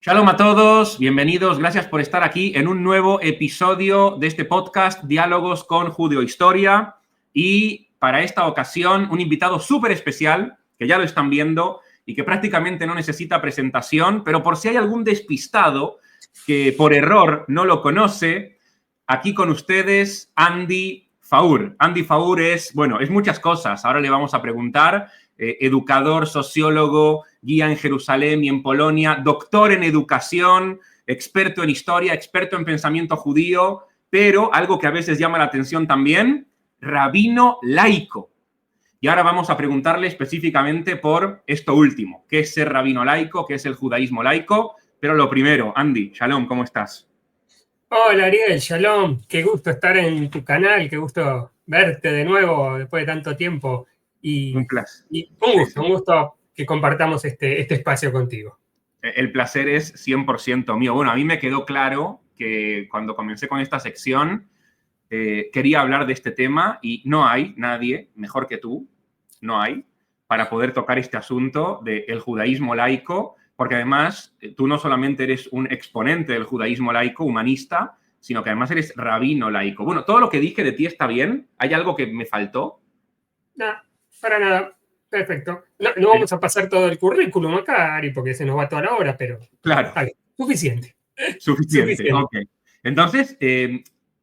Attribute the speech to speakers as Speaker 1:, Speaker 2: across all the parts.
Speaker 1: Shalom a todos, bienvenidos, gracias por estar aquí en un nuevo episodio de este podcast Diálogos con Judeohistoria. Y para esta ocasión, un invitado súper especial, que ya lo están viendo y que prácticamente no necesita presentación, pero por si hay algún despistado que por error no lo conoce, aquí con ustedes Andy Faur. Andy Faur es muchas cosas, ahora le vamos a preguntar. Educador, sociólogo, guía en Jerusalén y en Polonia, doctor en educación, experto en historia, experto en pensamiento judío, pero algo que a veces llama la atención también, rabino laico. Y ahora vamos a preguntarle específicamente por esto último, ¿qué es ser rabino laico? ¿Qué es el judaísmo laico? Pero lo primero, Andy, shalom, ¿cómo estás?
Speaker 2: Hola Ariel, shalom, qué gusto estar en tu canal, qué gusto verte de nuevo después de tanto tiempo
Speaker 1: Un placer.
Speaker 2: y
Speaker 1: Sí, sí.
Speaker 2: un gusto que compartamos este espacio contigo.
Speaker 1: El placer es 100% mío. Bueno, a mí me quedó claro que cuando comencé con esta sección quería hablar de este tema y no hay nadie mejor que tú, no hay, para poder tocar este asunto del judaísmo laico, porque además tú no solamente eres un exponente del judaísmo laico humanista, sino que además eres rabino laico. Bueno, todo lo que dije de ti está bien. ¿Hay algo que me faltó?
Speaker 2: No, para nada, perfecto. No vamos a pasar todo el currículum acá, Ari, porque se nos va toda la hora, pero
Speaker 1: Claro.
Speaker 2: está bien, suficiente.
Speaker 1: Suficiente,
Speaker 2: Suficiente.
Speaker 1: ok. Entonces,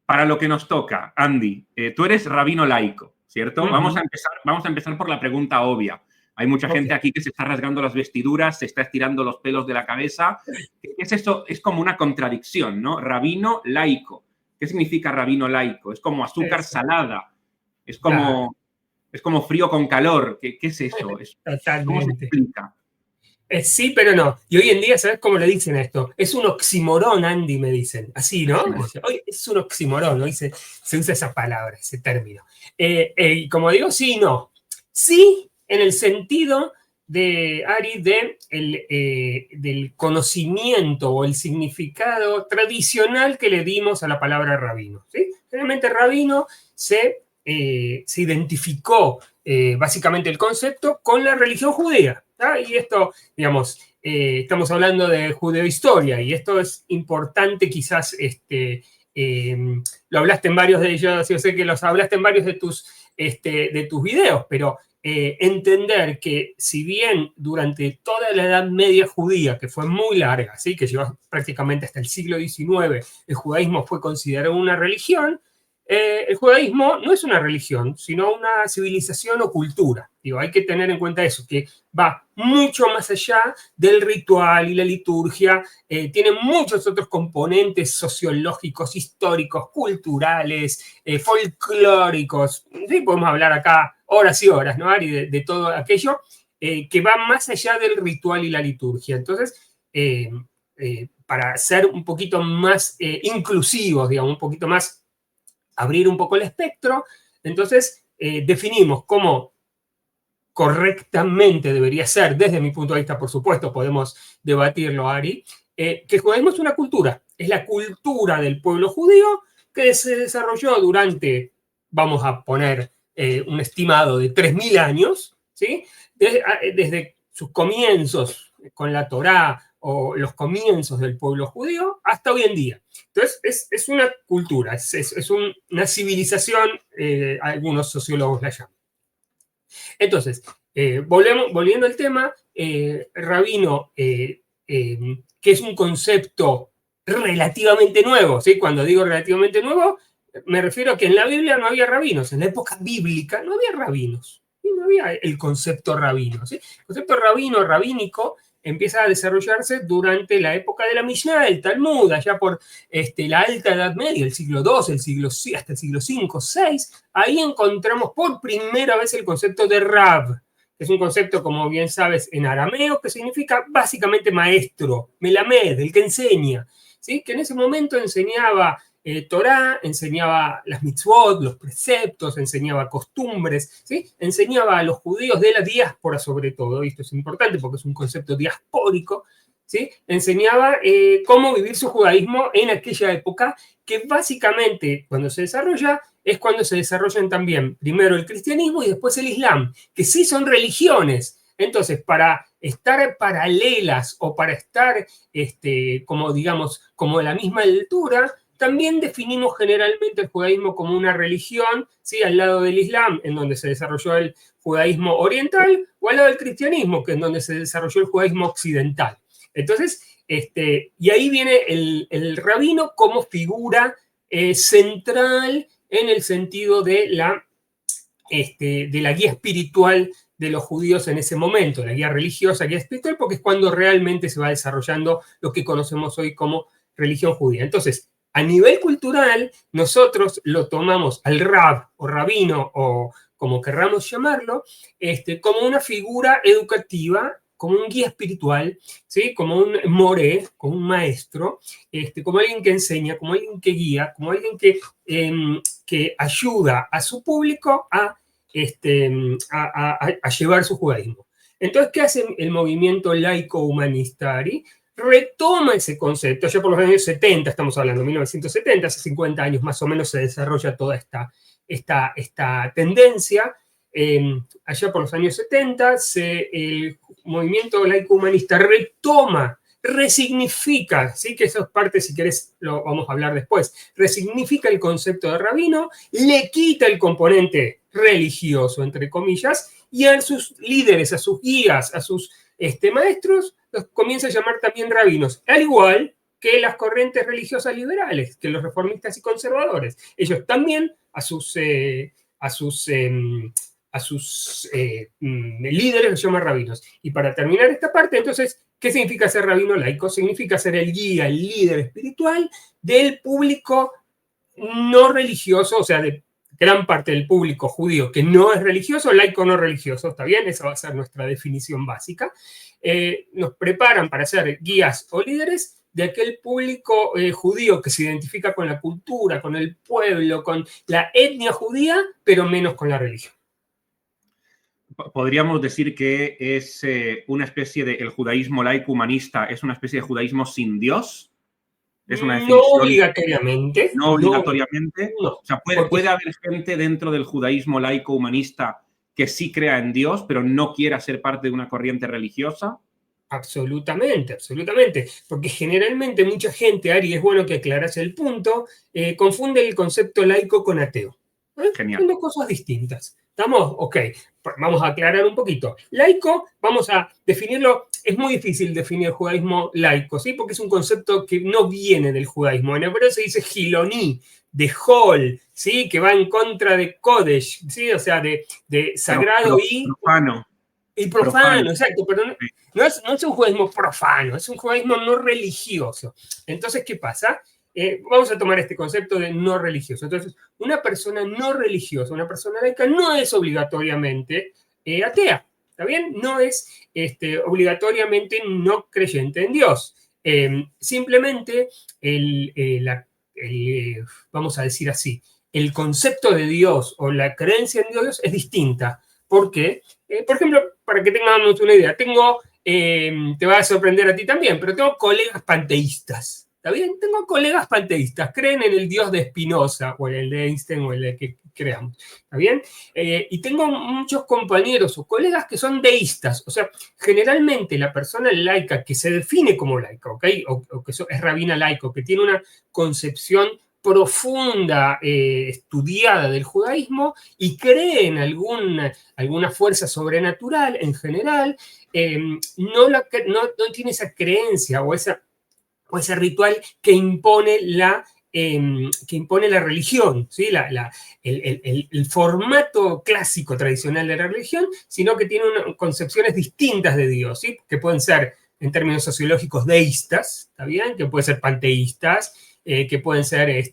Speaker 1: para lo que nos toca, Andy, tú eres rabino laico, ¿cierto? Vamos a empezar por la pregunta obvia. Hay mucha gente aquí que se está rasgando las vestiduras, se está estirando los pelos de la cabeza. ¿Qué es eso? Es como una contradicción, ¿no? Rabino laico. ¿Qué significa rabino laico? Es como azúcar salada. Es
Speaker 2: Claro,
Speaker 1: como, es como frío con calor. ¿Qué es eso? ¿Cómo se
Speaker 2: totalmente.
Speaker 1: explica?
Speaker 2: Sí, pero no. Y hoy en día, ¿sabes cómo le dicen a esto? Es un oximorón, Andy, me dicen. Así, ¿no? Hoy es un oximorón, hoy se usa esa palabra, ese término. Y como digo, sí y no. Sí, en el sentido de, Ari, del conocimiento o el significado tradicional que le dimos a la palabra rabino. ¿Sí? Generalmente rabino se identificó básicamente el concepto con la religión judía. Y esto, digamos, estamos hablando de judeohistoria y esto es importante quizás, lo hablaste en varios de ellos, yo sé que los hablaste en varios de tus videos, pero entender que si bien durante toda la Edad Media judía, que fue muy larga, ¿sí? Que llevó prácticamente hasta el siglo XIX, el judaísmo fue considerado una religión, el judaísmo no es una religión, sino una civilización o cultura. Digo, hay que tener en cuenta eso, que va mucho más allá del ritual y la liturgia, tiene muchos otros componentes sociológicos, históricos, culturales, folclóricos. Sí, podemos hablar acá horas y horas, ¿no, Ari? De todo aquello que va más allá del ritual y la liturgia. Entonces, para ser un poquito más inclusivos, digamos, un poquito más abrir un poco el espectro, entonces definimos cómo correctamente debería ser, desde mi punto de vista, por supuesto, podemos debatirlo, Ari, que el judaísmo es una cultura, es la cultura del pueblo judío que se desarrolló durante, vamos a poner un estimado de 3.000 años, ¿sí? Desde sus comienzos con la Torá o los comienzos del pueblo judío hasta hoy en día. Entonces, es una cultura, es una civilización, algunos sociólogos la llaman. Entonces, volviendo al tema, rabino, que es un concepto relativamente nuevo, ¿sí? Cuando digo relativamente nuevo, me refiero a que en la Biblia no había rabinos, en la época bíblica no había rabinos, y no había el concepto rabino, ¿sí? El concepto rabino, rabínico, empieza a desarrollarse durante la época de la Mishnah, el Talmud, allá por la Alta Edad Media, el siglo II, hasta el siglo V, VI. Ahí encontramos por primera vez el concepto de Rab, que es un concepto, como bien sabes, en arameo, que significa básicamente maestro, melamed, el que enseña, ¿sí? Que en ese momento enseñaba Torá, enseñaba las mitzvot, los preceptos, enseñaba costumbres, ¿sí? Enseñaba a los judíos de la diáspora sobre todo, y esto es importante porque es un concepto diaspórico, ¿sí? Enseñaba cómo vivir su judaísmo en aquella época, que básicamente cuando se desarrolla es cuando se desarrollan también primero el cristianismo y después el islam, que sí son religiones Entonces, para estar paralelas o para estar, como digamos, como a la misma altura, también definimos generalmente el judaísmo como una religión, ¿sí? Al lado del Islam, en donde se desarrolló el judaísmo oriental, o al lado del cristianismo, que es donde se desarrolló el judaísmo occidental. Entonces, y ahí viene el rabino como figura central en el sentido de la guía espiritual de los judíos en ese momento, la guía religiosa, guía espiritual, porque es cuando realmente se va desarrollando lo que conocemos hoy como religión judía. Entonces, a nivel cultural, nosotros lo tomamos al rab o rabino o como querramos llamarlo, como una figura educativa, como un guía espiritual, ¿sí? Como un moré, como un maestro, como alguien que enseña, como alguien que guía, como alguien que ayuda a su público a llevar su judaísmo. Entonces, ¿qué hace el movimiento laico humanista, Ari? Retoma ese concepto, ya por los años 70, estamos hablando, 1970, hace 50 años más o menos se desarrolla toda esta tendencia. Allá por los años 70, el movimiento laico humanista retoma, resignifica, ¿sí? Que eso es parte, si querés, lo vamos a hablar después, resignifica el concepto de rabino, le quita el componente religioso, entre comillas, y a sus líderes, a sus guías, a sus maestros, los comienza a llamar también rabinos, al igual que las corrientes religiosas liberales, que los reformistas y conservadores. Ellos también a sus líderes los llaman rabinos. Y para terminar esta parte, entonces, ¿qué significa ser rabino laico? Significa ser el guía, el líder espiritual del público no religioso, o sea, de gran parte del público judío que no es religioso, laico no religioso, ¿está bien? Esa va a ser nuestra definición básica. Nos preparan para ser guías o líderes de aquel público judío que se identifica con la cultura, con el pueblo, con la etnia judía, pero menos con la religión.
Speaker 1: Podríamos decir que es una especie de, el judaísmo laico humanista es una especie de judaísmo sin Dios. Es una definición.
Speaker 2: No obligatoriamente.
Speaker 1: No obligatoriamente.
Speaker 2: No,
Speaker 1: o sea, puede haber gente dentro del judaísmo laico humanista que sí crea en Dios, pero no quiera ser parte de una corriente religiosa.
Speaker 2: Absolutamente, absolutamente. Porque generalmente mucha gente, Ari, es bueno que aclaras el punto, confunde el concepto laico con ateo.
Speaker 1: Genial.
Speaker 2: Son dos cosas distintas. ¿Estamos? Ok. Vamos a aclarar un poquito. Laico, vamos a definirlo. Es muy difícil definir el judaísmo laico, ¿sí? Porque es un concepto que no viene del judaísmo. En hebreo se dice giloní, de hol, ¿sí? Que va en contra de kodesh, ¿sí? O sea, de sagrado y
Speaker 1: profano.
Speaker 2: Y profano, exacto, pero no es un judaísmo profano, es un judaísmo no religioso. Entonces, ¿qué pasa? Vamos a tomar este concepto de no religioso. Entonces, una persona no religiosa, una persona laica, no es obligatoriamente atea, ¿está bien? No es obligatoriamente no creyente en Dios. Simplemente, vamos a decir así, el concepto de Dios o la creencia en Dios es distinta. ¿Por qué? Por ejemplo, para que tengamos una idea, te va a sorprender a ti también, pero tengo colegas panteístas. ¿Está bien? Tengo colegas panteístas, creen en el Dios de Spinoza o en el de Einstein o en el que creamos. ¿Está bien? Y tengo muchos compañeros o colegas que son deístas. O sea, generalmente la persona laica que se define como laica, ¿ok? O que es rabina laico, que tiene una concepción profunda, estudiada del judaísmo y cree en alguna fuerza sobrenatural en general, no tiene esa creencia o ese ritual que impone la religión, ¿sí? El formato clásico tradicional de la religión, sino que tiene concepciones distintas de Dios, ¿sí? Que pueden ser, en términos sociológicos, deístas, ¿está bien? Que pueden ser panteístas, que pueden ser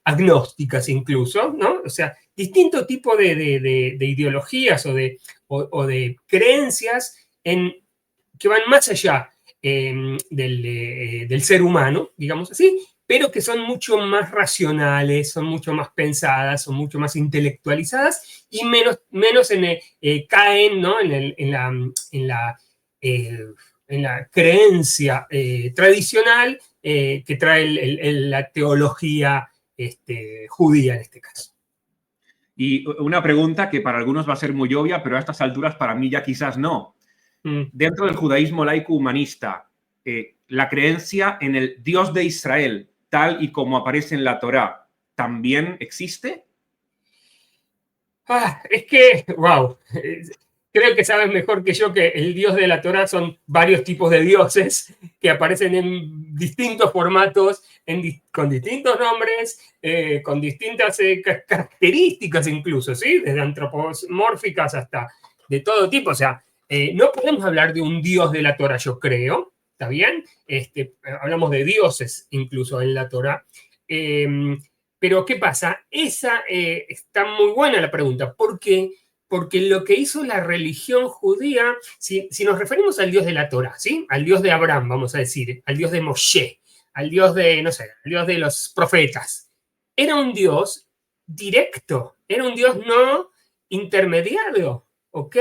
Speaker 2: agnósticas incluso, ¿no? O sea, distinto tipo de ideologías o de creencias que van más allá del ser humano, digamos así, pero que son mucho más racionales, son mucho más pensadas, son mucho más intelectualizadas y menos caen, ¿no? en la creencia tradicional que trae la teología judía en este caso.
Speaker 1: Y una pregunta que para algunos va a ser muy obvia, pero a estas alturas para mí ya quizás no. dentro del judaísmo laico humanista, la creencia en el Dios de Israel, tal y como aparece en la Torá, ¿también existe?
Speaker 2: Es que, wow, creo que sabes mejor que yo que el Dios de la Torá son varios tipos de dioses que aparecen en distintos formatos, con distintos nombres, con distintas características incluso, ¿sí? Desde antropomórficas hasta de todo tipo. O sea, no podemos hablar de un Dios de la Torá, yo creo, ¿está bien? Hablamos de dioses incluso en la Torá. Pero ¿qué pasa? Está muy buena la pregunta. ¿Por qué? Porque lo que hizo la religión judía, si nos referimos al Dios de la Torá, ¿sí? Al Dios de Abraham, vamos a decir, al Dios de Moshe, al Dios de, no sé, al Dios de los profetas, era un Dios directo, era un Dios no intermediario, ¿ok?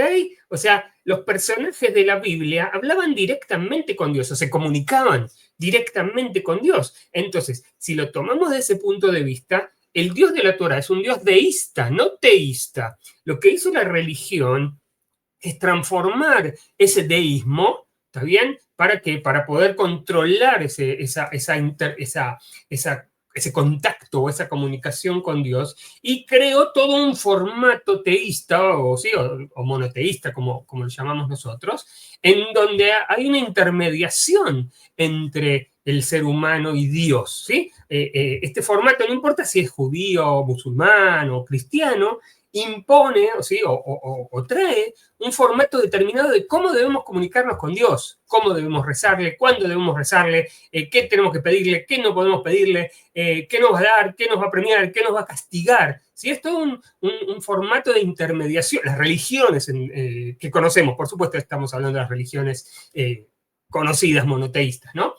Speaker 2: O sea, los personajes de la Biblia hablaban directamente con Dios, o se comunicaban directamente con Dios. Entonces, si lo tomamos de ese punto de vista, el Dios de la Torá es un Dios deísta, no teísta. Lo que hizo la religión es transformar ese deísmo, ¿está bien? ¿Para qué? Para poder controlar ese contacto o esa comunicación con Dios, y creó todo un formato teísta ¿sí? o monoteísta, como lo llamamos nosotros, en donde hay una intermediación entre el ser humano y Dios, ¿sí? Este formato, no importa si es judío, musulmán o cristiano, impone ¿sí? o trae un formato determinado de cómo debemos comunicarnos con Dios, cómo debemos rezarle, cuándo debemos rezarle, qué tenemos que pedirle, qué no podemos pedirle, qué nos va a dar, qué nos va a premiar, qué nos va a castigar. ¿Sí? Es todo un formato de intermediación. Las religiones que conocemos, por supuesto estamos hablando de las religiones conocidas monoteístas, ¿no?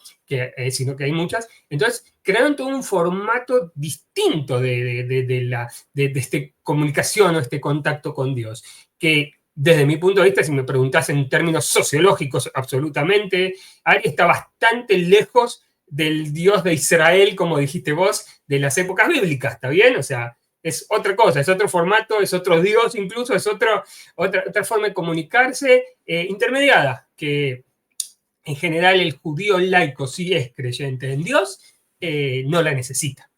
Speaker 2: Sino que hay muchas. Entonces, crearon todo un formato distinto de esta comunicación o este contacto con Dios, que desde mi punto de vista, si me preguntás en términos sociológicos, absolutamente, Ari está bastante lejos del Dios de Israel, como dijiste vos, de las épocas bíblicas, ¿está bien? O sea, es otra cosa, es otro formato, es otro Dios incluso, es otra forma de comunicarse intermediada, que en general el judío laico, si es creyente en Dios, no la necesita.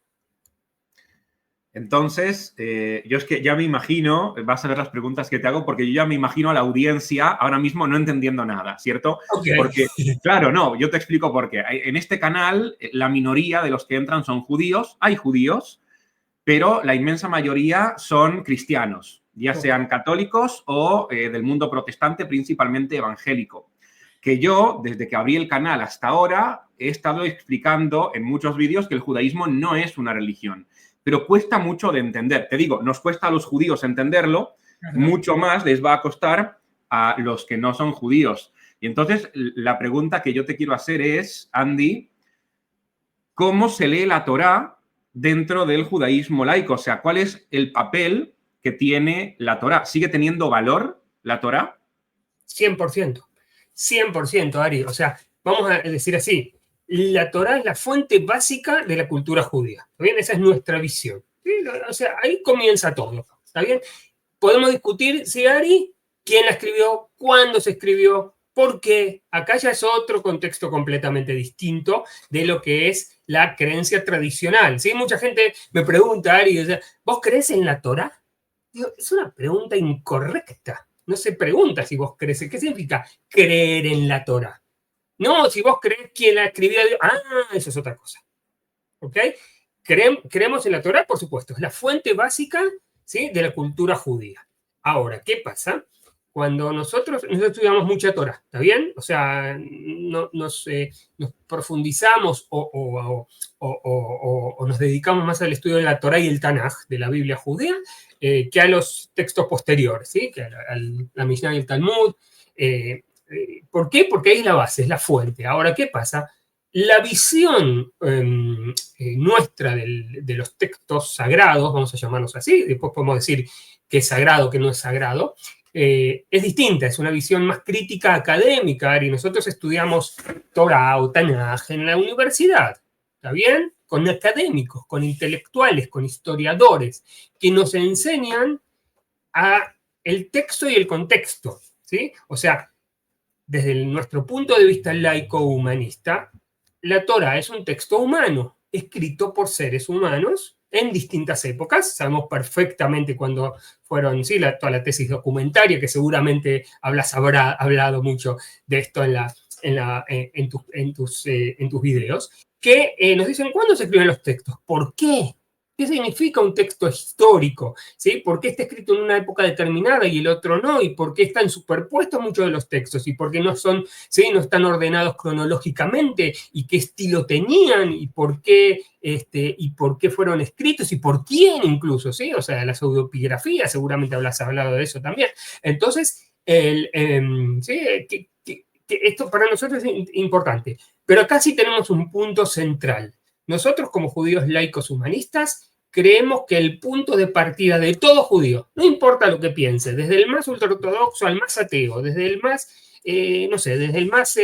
Speaker 1: Entonces, yo es que ya me imagino, vas a ver las preguntas que te hago, porque yo ya me imagino a la audiencia ahora mismo no entendiendo nada, ¿cierto?
Speaker 2: Okay.
Speaker 1: Porque, claro, no, yo te explico por qué. En este canal, la minoría de los que entran son judíos, hay judíos, pero la inmensa mayoría son cristianos, ya sean católicos o del mundo protestante, principalmente evangélico. Que yo, desde que abrí el canal hasta ahora, he estado explicando en muchos vídeos que el judaísmo no es una religión, pero cuesta mucho de entender. Te digo, nos cuesta a los judíos entenderlo, mucho más les va a costar a los que no son judíos. Y entonces, la pregunta que yo te quiero hacer es, Andy, ¿cómo se lee la Torá dentro del judaísmo laico? O sea, ¿cuál es el papel que tiene la Torá? ¿Sigue teniendo valor la Torá?
Speaker 2: 100%. 100%, Ari. O sea, vamos a decir así, la Torá es la fuente básica de la cultura judía. ¿Está bien? Esa es nuestra visión. ¿Sí? O sea, ahí comienza todo. ¿Está bien? Podemos discutir, si Ari, quién la escribió, cuándo se escribió, por qué. Acá ya es otro contexto completamente distinto de lo que es la creencia tradicional. ¿Sí? Mucha gente me pregunta, Ari, o sea, ¿vos crees en la Torá? Digo, es una pregunta incorrecta. No se pregunta si vos crees. ¿Qué significa creer en la Torá? No, si vos crees quién la escribió. Eso es otra cosa. ¿Ok? Creemos en la Torá, por supuesto. Es la fuente básica, ¿sí?, de la cultura judía. Ahora, ¿qué pasa? Cuando nosotros estudiamos mucha Torá, ¿está bien? O sea, nos profundizamos o nos dedicamos más al estudio de la Torá y el Tanaj, de la Biblia judía, que a los textos posteriores, ¿sí? Que a la Mishnah y el Talmud. ¿Por qué? Porque ahí es la base, es la fuente. Ahora, ¿qué pasa? La visión nuestra de los textos sagrados, vamos a llamarlos así, después podemos decir que es sagrado, que no es sagrado, es distinta, es una visión más crítica académica, y nosotros estudiamos Torah o Tanaj en la universidad, ¿está bien? Con académicos, con intelectuales, con historiadores, que nos enseñan el texto y el contexto, ¿sí? O sea, desde nuestro punto de vista laico-humanista, la Torá es un texto humano, escrito por seres humanos en distintas épocas. Sabemos perfectamente cuándo fueron, sí, toda la tesis documentaria, que seguramente habrás hablado mucho de esto en tus videos, que nos dicen cuándo se escriben los textos, por qué. ¿Qué significa un texto histórico? ¿Sí? ¿Por qué está escrito en una época determinada y el otro no? ¿Y por qué están superpuestos muchos de los textos? ¿Y por qué no son, ¿sí? no están ordenados cronológicamente? ¿Y qué estilo tenían? ¿Y por qué fueron escritos? ¿Y por quién incluso? ¿Sí? O sea, la pseudoepigrafía, seguramente habrás hablado de eso también. Entonces, ¿sí? Que esto para nosotros es importante. Pero acá sí tenemos un punto central. Nosotros, como judíos laicos humanistas, creemos que el punto de partida de todo judío, no importa lo que piense, desde el más ultraortodoxo al más ateo, desde el más, no sé, desde el más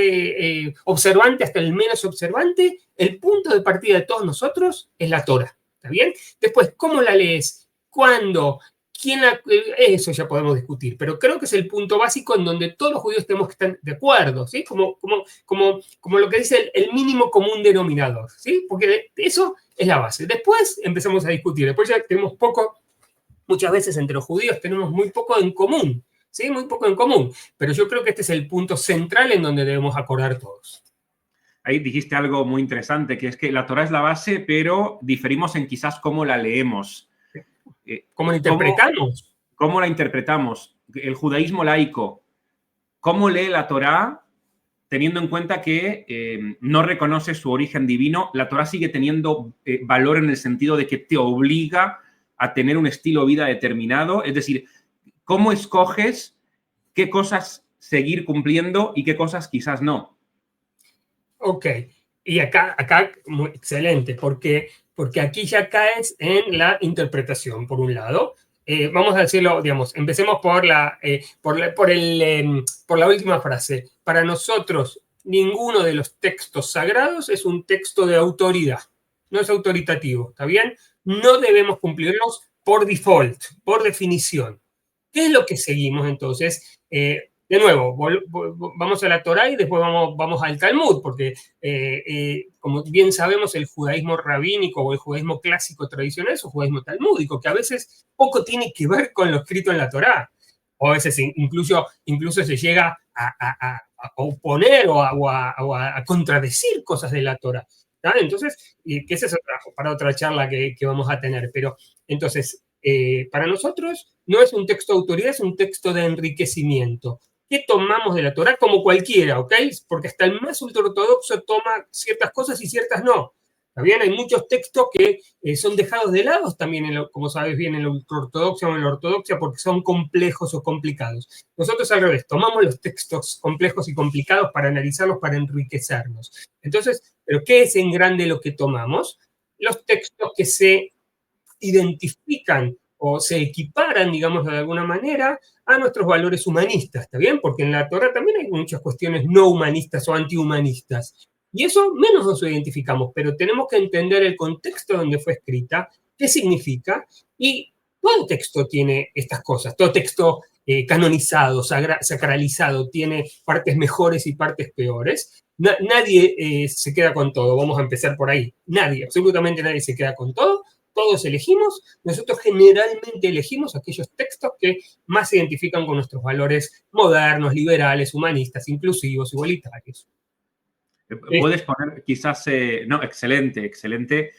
Speaker 2: observante hasta el menos observante, el punto de partida de todos nosotros es la Torá. ¿Está bien? Después, ¿cómo la lees? ¿Cuándo? Eso ya podemos discutir, pero creo que es el punto básico en donde todos los judíos tenemos que estar de acuerdo, ¿sí? Como lo que dice el mínimo común denominador, ¿sí? Porque eso es la base. Después empezamos a discutir, después ya tenemos poco, muchas veces entre los judíos tenemos muy poco en común, ¿sí? Muy poco en común, pero yo creo que este es el punto central en donde debemos acordar todos.
Speaker 1: Ahí dijiste algo muy interesante, que es que la Torá es la base, pero diferimos en quizás cómo la leemos.
Speaker 2: ¿Cómo la interpretamos?
Speaker 1: ¿Cómo la interpretamos? El judaísmo laico, ¿cómo lee la Torá teniendo en cuenta que no reconoce su origen divino? La Torá sigue teniendo valor en el sentido de que te obliga a tener un estilo de vida determinado. Es decir, ¿cómo escoges qué cosas seguir cumpliendo y qué cosas quizás no?
Speaker 2: Ok, y acá excelente, porque aquí ya caes en la interpretación, por un lado. Vamos a decirlo, digamos, empecemos por la última frase. Para nosotros, ninguno de los textos sagrados es un texto de autoridad, no es autoritativo, ¿está bien? No debemos cumplirlos por default, por definición. ¿Qué es lo que seguimos entonces? De nuevo, vamos a la Torá y después vamos al Talmud, porque como bien sabemos, el judaísmo rabínico o el judaísmo clásico tradicional es un judaísmo talmúdico, que a veces poco tiene que ver con lo escrito en la Torá, o a veces incluso se llega a oponer o a contradecir cosas de la Torá. Entonces, que esa es para otra charla que vamos a tener, pero entonces, para nosotros no es un texto de autoridad, es un texto de enriquecimiento. ¿Qué tomamos de la Torá? Como cualquiera, ¿ok? Porque hasta el más ultraortodoxo toma ciertas cosas y ciertas no. ¿Está bien? Hay muchos textos que son dejados de lado también, como sabes bien, en la ultraortodoxia o en la ortodoxia, porque son complejos o complicados. Nosotros al revés, tomamos los textos complejos y complicados para analizarlos, para enriquecernos. Entonces, ¿pero qué es en grande lo que tomamos? Los textos que se identifican o se equiparan, digamos, de alguna manera a nuestros valores humanistas, ¿está bien? Porque en la Torá también hay muchas cuestiones no humanistas o antihumanistas. Y eso menos nos identificamos, pero tenemos que entender el contexto donde fue escrita, qué significa, y todo texto tiene estas cosas, todo texto canonizado, sacralizado, tiene partes mejores y partes peores. Nadie se queda con todo, vamos a empezar por ahí. Nadie, absolutamente nadie se queda con todo. Todos elegimos, nosotros generalmente elegimos aquellos textos que más se identifican con nuestros valores modernos, liberales, humanistas, inclusivos, igualitarios.
Speaker 1: Puedes poner quizás, no, excelente, excelente,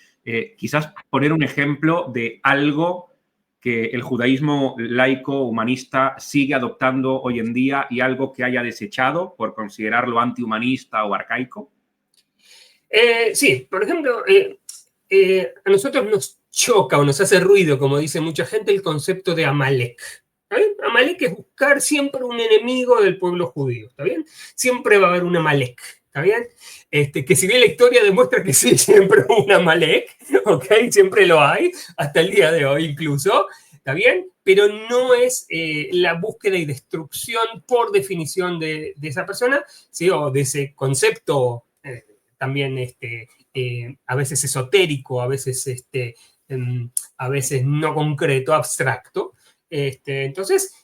Speaker 1: quizás poner un ejemplo de algo que el judaísmo laico humanista sigue adoptando hoy en día y algo que haya desechado por considerarlo antihumanista o arcaico.
Speaker 2: Sí, por ejemplo, a nosotros nos choca o nos hace ruido, como dice mucha gente, el concepto de Amalek. ¿Está bien? Amalek es buscar siempre un enemigo del pueblo judío, ¿está bien? Siempre va a haber un Amalek, ¿está bien? Que si bien la historia demuestra que sí, siempre hubo un Amalek, ¿ok? Siempre lo hay, hasta el día de hoy incluso, ¿está bien? Pero no es la búsqueda y destrucción por definición de esa persona, ¿sí? O de ese concepto también a veces esotérico, a veces no concreto, abstracto. Entonces,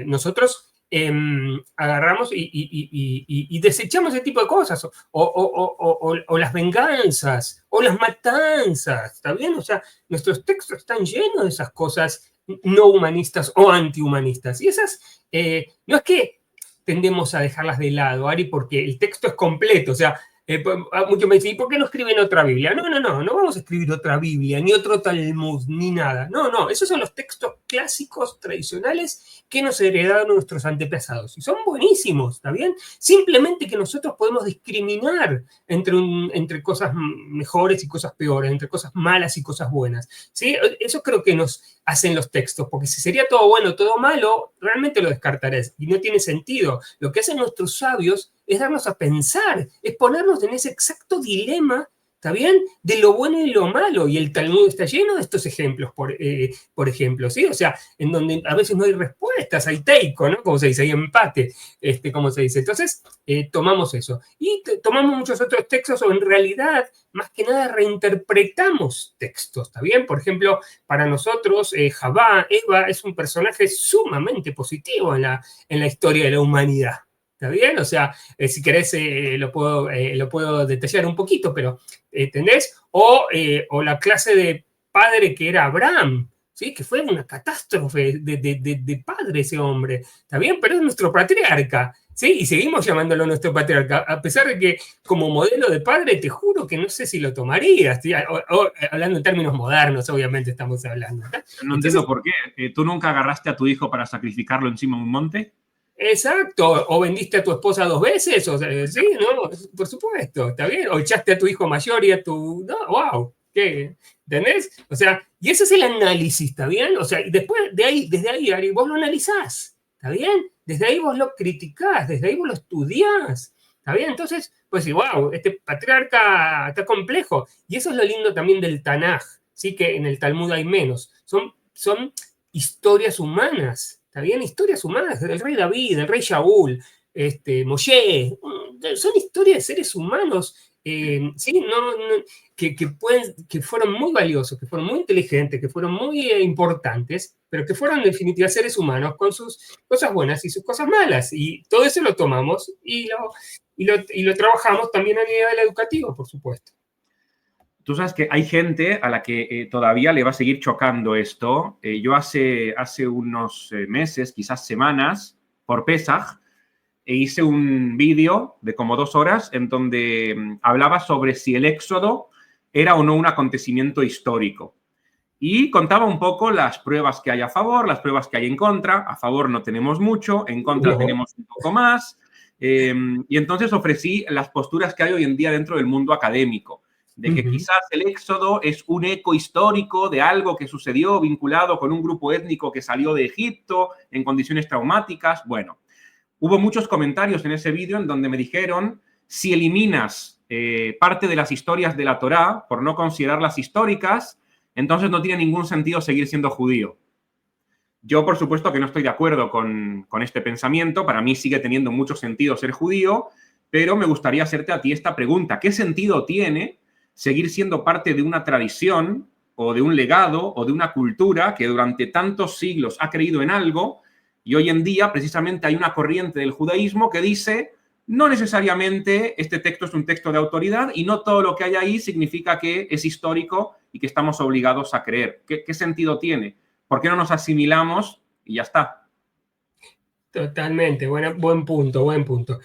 Speaker 2: nosotros agarramos y desechamos ese tipo de cosas, o las venganzas, o las matanzas, ¿está bien? O sea, nuestros textos están llenos de esas cosas no humanistas o antihumanistas. Y esas, no es que tendemos a dejarlas de lado, Ari, porque el texto es completo, o sea, muchos me dicen, ¿y por qué no escriben otra Biblia? No vamos a escribir otra Biblia, ni otro Talmud, ni nada. No, esos son los textos clásicos, tradicionales, que nos heredaron nuestros antepasados. Y son buenísimos, ¿está bien? Simplemente que nosotros podemos discriminar entre cosas mejores y cosas peores, entre cosas malas y cosas buenas. ¿Sí? Eso creo que nos hacen los textos, porque si sería todo bueno, todo malo, realmente lo descartarás y no tiene sentido. Lo que hacen nuestros sabios es darnos a pensar, es ponernos en ese exacto dilema, ¿está bien? De lo bueno y lo malo. Y el Talmud está lleno de estos ejemplos, por ejemplo, ¿sí? O sea, en donde a veces no hay respuestas, hay teiko, ¿no? Como se dice, hay empate, como se dice. Entonces, tomamos eso. Y tomamos muchos otros textos, o en realidad, más que nada, reinterpretamos textos, ¿está bien? Por ejemplo, para nosotros, Eva, es un personaje sumamente positivo en la historia de la humanidad. ¿Está bien? O sea, si querés lo puedo detallar un poquito, pero ¿entendés? O la clase de padre que era Abraham, ¿sí? Que fue una catástrofe de padre ese hombre, ¿está bien? Pero es nuestro patriarca, ¿sí? Y seguimos llamándolo nuestro patriarca, a pesar de que como modelo de padre, te juro que no sé si lo tomarías, ¿sí? Hablando en términos modernos, obviamente estamos hablando.
Speaker 1: No entiendo por qué. ¿Tú nunca agarraste a tu hijo para sacrificarlo encima de un monte?
Speaker 2: Exacto, o vendiste a tu esposa 2 veces, o sea, sí, no, por supuesto, está bien, o echaste a tu hijo mayor y a tu, no, wow, ¿qué? ¿Entendés? O sea, y ese es el análisis, ¿está bien? O sea, y después de ahí, desde ahí, Ari, vos lo analizás, ¿está bien? Desde ahí vos lo criticás, desde ahí vos lo estudiás, ¿está bien? Entonces, pues sí, wow, este patriarca está complejo, y eso es lo lindo también del Tanaj, sí, que en el Talmud hay menos, son historias humanas. ¿Está bien? Historias humanas, del rey David, del rey Shaul, Moshe, son historias de seres humanos, ¿sí? Que fueron muy valiosos, que fueron muy inteligentes, que fueron muy importantes, pero que fueron en definitiva seres humanos con sus cosas buenas y sus cosas malas. Y todo eso lo tomamos y lo trabajamos también a nivel educativo, por supuesto.
Speaker 1: Tú sabes que hay gente a la que todavía le va a seguir chocando esto. Yo hace unos meses, quizás semanas, por Pesaj, hice un vídeo de como 2 horas en donde hablaba sobre si el Éxodo era o no un acontecimiento histórico. Y contaba un poco las pruebas que hay a favor, las pruebas que hay en contra. A favor no tenemos mucho, en contra tenemos un poco más. Y entonces ofrecí las posturas que hay hoy en día dentro del mundo académico, de que quizás el Éxodo es un eco histórico de algo que sucedió vinculado con un grupo étnico que salió de Egipto en condiciones traumáticas. Bueno, hubo muchos comentarios en ese vídeo en donde me dijeron, si eliminas parte de las historias de la Torá por no considerarlas históricas, entonces no tiene ningún sentido seguir siendo judío. Yo, por supuesto, que no estoy de acuerdo con este pensamiento. Para mí sigue teniendo mucho sentido ser judío, pero me gustaría hacerte a ti esta pregunta. ¿Qué sentido tiene seguir siendo parte de una tradición o de un legado o de una cultura que durante tantos siglos ha creído en algo y hoy en día precisamente hay una corriente del judaísmo que dice no necesariamente este texto es un texto de autoridad y no todo lo que hay ahí significa que es histórico y que estamos obligados a creer? ¿Qué sentido tiene? ¿Por qué no nos asimilamos y ya está?
Speaker 2: Totalmente, buen punto, buen punto.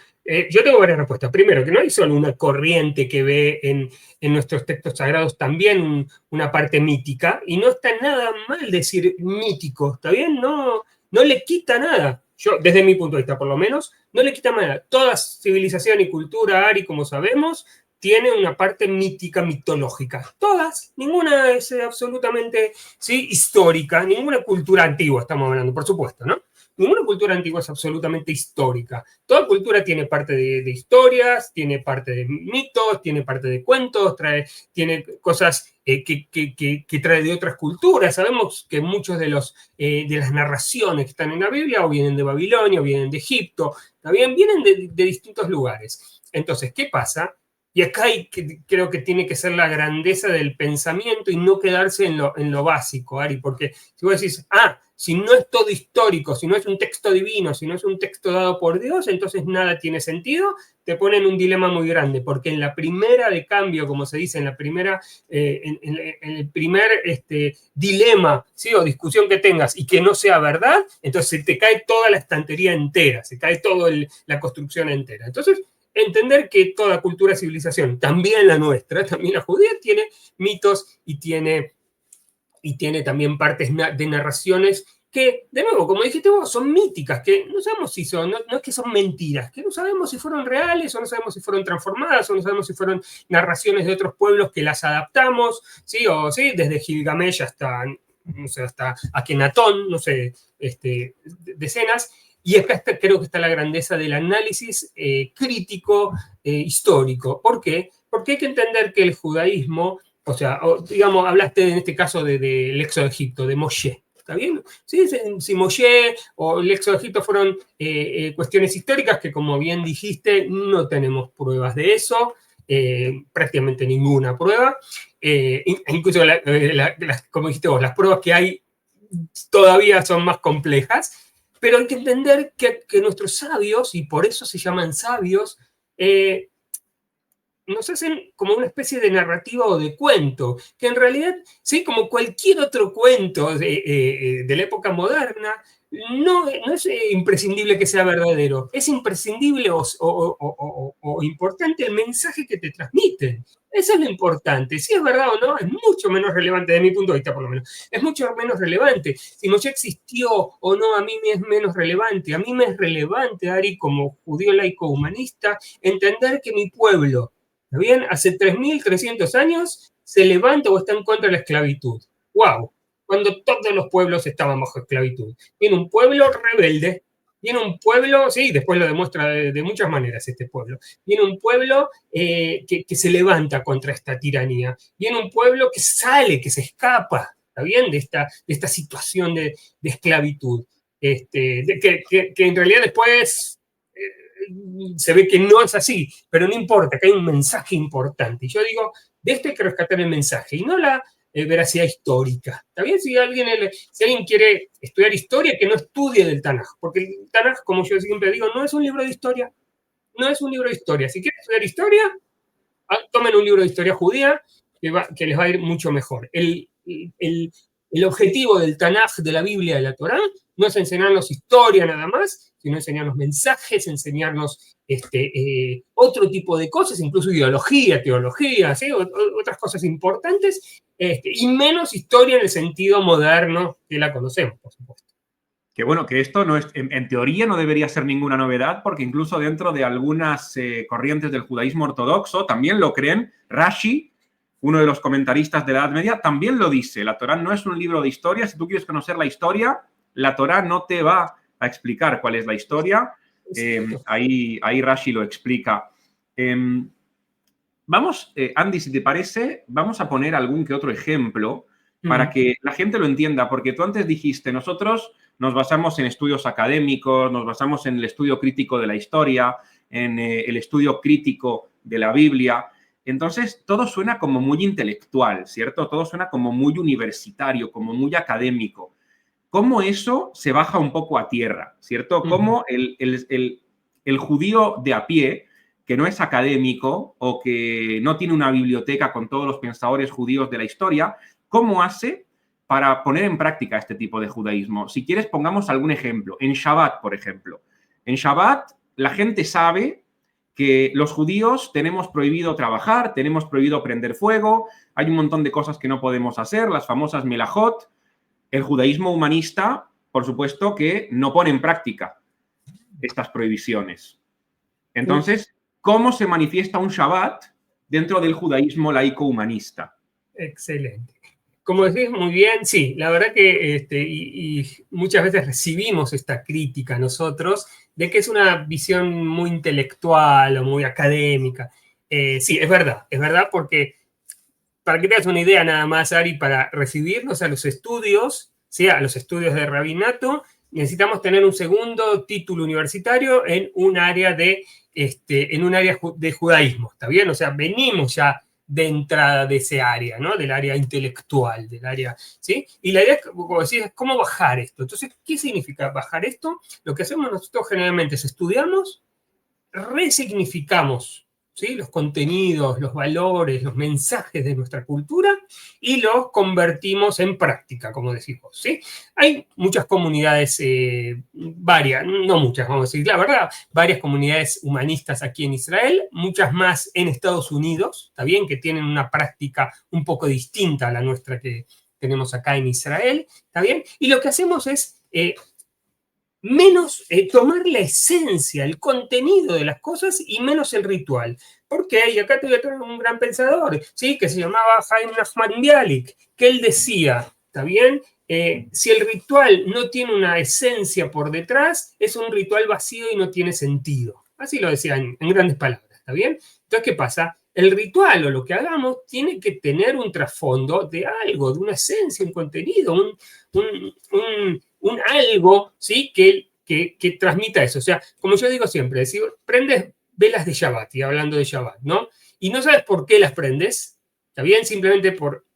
Speaker 2: Yo tengo varias respuestas. Primero, que no hay solo una corriente que ve en nuestros textos sagrados también una parte mítica, y no está nada mal decir mítico, ¿está bien? No le quita nada. Yo, desde mi punto de vista, por lo menos, no le quita nada. Toda civilización y cultura, Ari, como sabemos, tiene una parte mítica, mitológica. Todas, ninguna es absolutamente, ¿sí?, histórica, ninguna cultura antigua, estamos hablando, por supuesto, ¿no? Ninguna cultura antigua es absolutamente histórica. Toda cultura tiene parte de historias, tiene parte de mitos, tiene parte de cuentos, tiene cosas que trae de otras culturas. Sabemos que muchos de las narraciones que están en la Biblia o vienen de Babilonia o vienen de Egipto, ¿también? Vienen de distintos lugares. Entonces, ¿qué pasa? Y acá creo que tiene que ser la grandeza del pensamiento y no quedarse en lo básico, Ari, porque si vos decís, si no es todo histórico, si no es un texto divino, si no es un texto dado por Dios, entonces nada tiene sentido, te ponen un dilema muy grande, porque en la primera de cambio, como se dice, en la primera, en el primer dilema, ¿sí? O discusión que tengas y que no sea verdad, entonces se te cae toda la estantería entera, se cae toda la construcción entera. Entonces, entender que toda cultura, civilización, también la nuestra, también la judía, tiene mitos y tiene también partes de narraciones que, de nuevo, como dijiste vos, son míticas, que no sabemos si son, no es que son mentiras, que no sabemos si fueron reales o no sabemos si fueron transformadas o no sabemos si fueron narraciones de otros pueblos que las adaptamos, ¿sí? O sí, desde Gilgamesh hasta, no sé, hasta Akenatón, no sé, decenas. Y acá creo que está la grandeza del análisis crítico histórico. ¿Por qué? Porque hay que entender que el judaísmo, o sea, digamos, hablaste en este caso del éxodo de Egipto, de Moshe. ¿Está bien? Sí, si Moshe o el éxodo de Egipto fueron cuestiones históricas que, como bien dijiste, no tenemos pruebas de eso, prácticamente ninguna prueba. Incluso, como dijiste vos, las pruebas que hay todavía son más complejas, pero hay que entender que nuestros sabios, y por eso se llaman sabios, nos hacen como una especie de narrativa o de cuento, que en realidad, sí, como cualquier otro cuento de la época moderna, no es imprescindible que sea verdadero, es imprescindible o importante el mensaje que te transmiten. Eso es lo importante. Si es verdad o no, es mucho menos relevante, de mi punto de vista por lo menos. Es mucho menos relevante. Si Moshe existió o no, a mí me es menos relevante. A mí me es relevante, Ari, como judío laico humanista, entender que mi pueblo, ¿está bien? Hace 3.300 años se levanta o está en contra de la esclavitud. ¡Wow! Cuando todos los pueblos estaban bajo esclavitud. Viene un pueblo rebelde, viene un pueblo, sí, después lo demuestra de muchas maneras este pueblo, viene un pueblo que se levanta contra esta tiranía, viene un pueblo que sale, que se escapa, ¿está bien? De esta situación de esclavitud, que en realidad después se ve que no es así, pero no importa, que hay un mensaje importante. Y yo digo, de esto hay que rescatar el mensaje y no la veracidad histórica. ¿Está bien? Si alguien quiere estudiar historia, que no estudie del Tanaj, porque el Tanaj, como yo siempre digo, no es un libro de historia. No es un libro de historia. Si quieren estudiar historia, tomen un libro de historia judía que les va a ir mucho mejor. El objetivo del Tanaj, de la Biblia, de la Torá, no es enseñarnos historia nada más, sino enseñarnos mensajes, enseñarnos otro tipo de cosas, incluso ideología, teología, ¿sí? Otras cosas importantes, y menos historia en el sentido moderno que la conocemos, por supuesto.
Speaker 1: Que bueno, que esto no es, en teoría no debería ser ninguna novedad, porque incluso dentro de algunas corrientes del judaísmo ortodoxo también lo creen. Rashi, uno de los comentaristas de la Edad Media, también lo dice. La Torá no es un libro de historia. Si tú quieres conocer la historia, la Torá no te va a explicar cuál es la historia. Ahí Rashi lo explica. Vamos, Andy, si te parece, vamos a poner algún que otro ejemplo para que la gente lo entienda, porque tú antes dijiste, nosotros nos basamos en estudios académicos, nos basamos en el estudio crítico de la historia, en el estudio crítico de la Biblia. Entonces, todo suena como muy intelectual, ¿cierto? Todo suena como muy universitario, como muy académico. ¿Cómo eso se baja un poco a tierra, ¿cierto? Cómo el judío de a pie, que no es académico o que no tiene una biblioteca con todos los pensadores judíos de la historia, ¿cómo hace para poner en práctica este tipo de judaísmo? Si quieres, pongamos algún ejemplo. En Shabbat, por ejemplo. En Shabbat, la gente sabe que los judíos tenemos prohibido trabajar, tenemos prohibido prender fuego, hay un montón de cosas que no podemos hacer, las famosas melajot. El judaísmo humanista, por supuesto, que no pone en práctica estas prohibiciones. Entonces, ¿cómo se manifiesta un Shabbat dentro del judaísmo laico humanista?
Speaker 2: Excelente. Como decís muy bien, sí, la verdad que y muchas veces recibimos esta crítica nosotros de que es una visión muy intelectual o muy académica. Sí, es verdad porque para que tengas una idea nada más, Ari, para recibirnos a los estudios, ¿sí? A los estudios de rabinato, necesitamos tener un segundo título universitario en un área de judaísmo, ¿está bien? O sea, venimos ya de entrada de ese área, ¿no? Del área intelectual, del área, ¿sí? Y la idea, es, como decís, es cómo bajar esto. Entonces, ¿qué significa bajar esto? Lo que hacemos nosotros generalmente es estudiamos, resignificamos, ¿sí? Los contenidos, los valores, los mensajes de nuestra cultura y los convertimos en práctica, como decimos, ¿sí? Hay muchas comunidades, varias, no muchas, vamos a decir, la verdad, varias comunidades humanistas aquí en Israel, muchas más en Estados Unidos, ¿está bien? Que tienen una práctica un poco distinta a la nuestra que tenemos acá en Israel, ¿está bien? Y lo que hacemos es menos tomar la esencia, el contenido de las cosas y menos el ritual. ¿Por qué? Y acá te voy a traer un gran pensador, ¿sí? Que se llamaba Chaim Nachman Bialik, que él decía, ¿está bien? Si el ritual no tiene una esencia por detrás, es un ritual vacío y no tiene sentido. Así lo decía en grandes palabras, ¿está bien? Entonces, ¿qué pasa? El ritual o lo que hagamos tiene que tener un trasfondo de algo, de una esencia, un contenido, un algo, ¿sí? Que transmita eso. O sea, como yo digo siempre, decir, prendes velas de Shabbat, y hablando de Shabbat, ¿no? Y no sabes por qué las prendes, ¿está bien? Simplemente por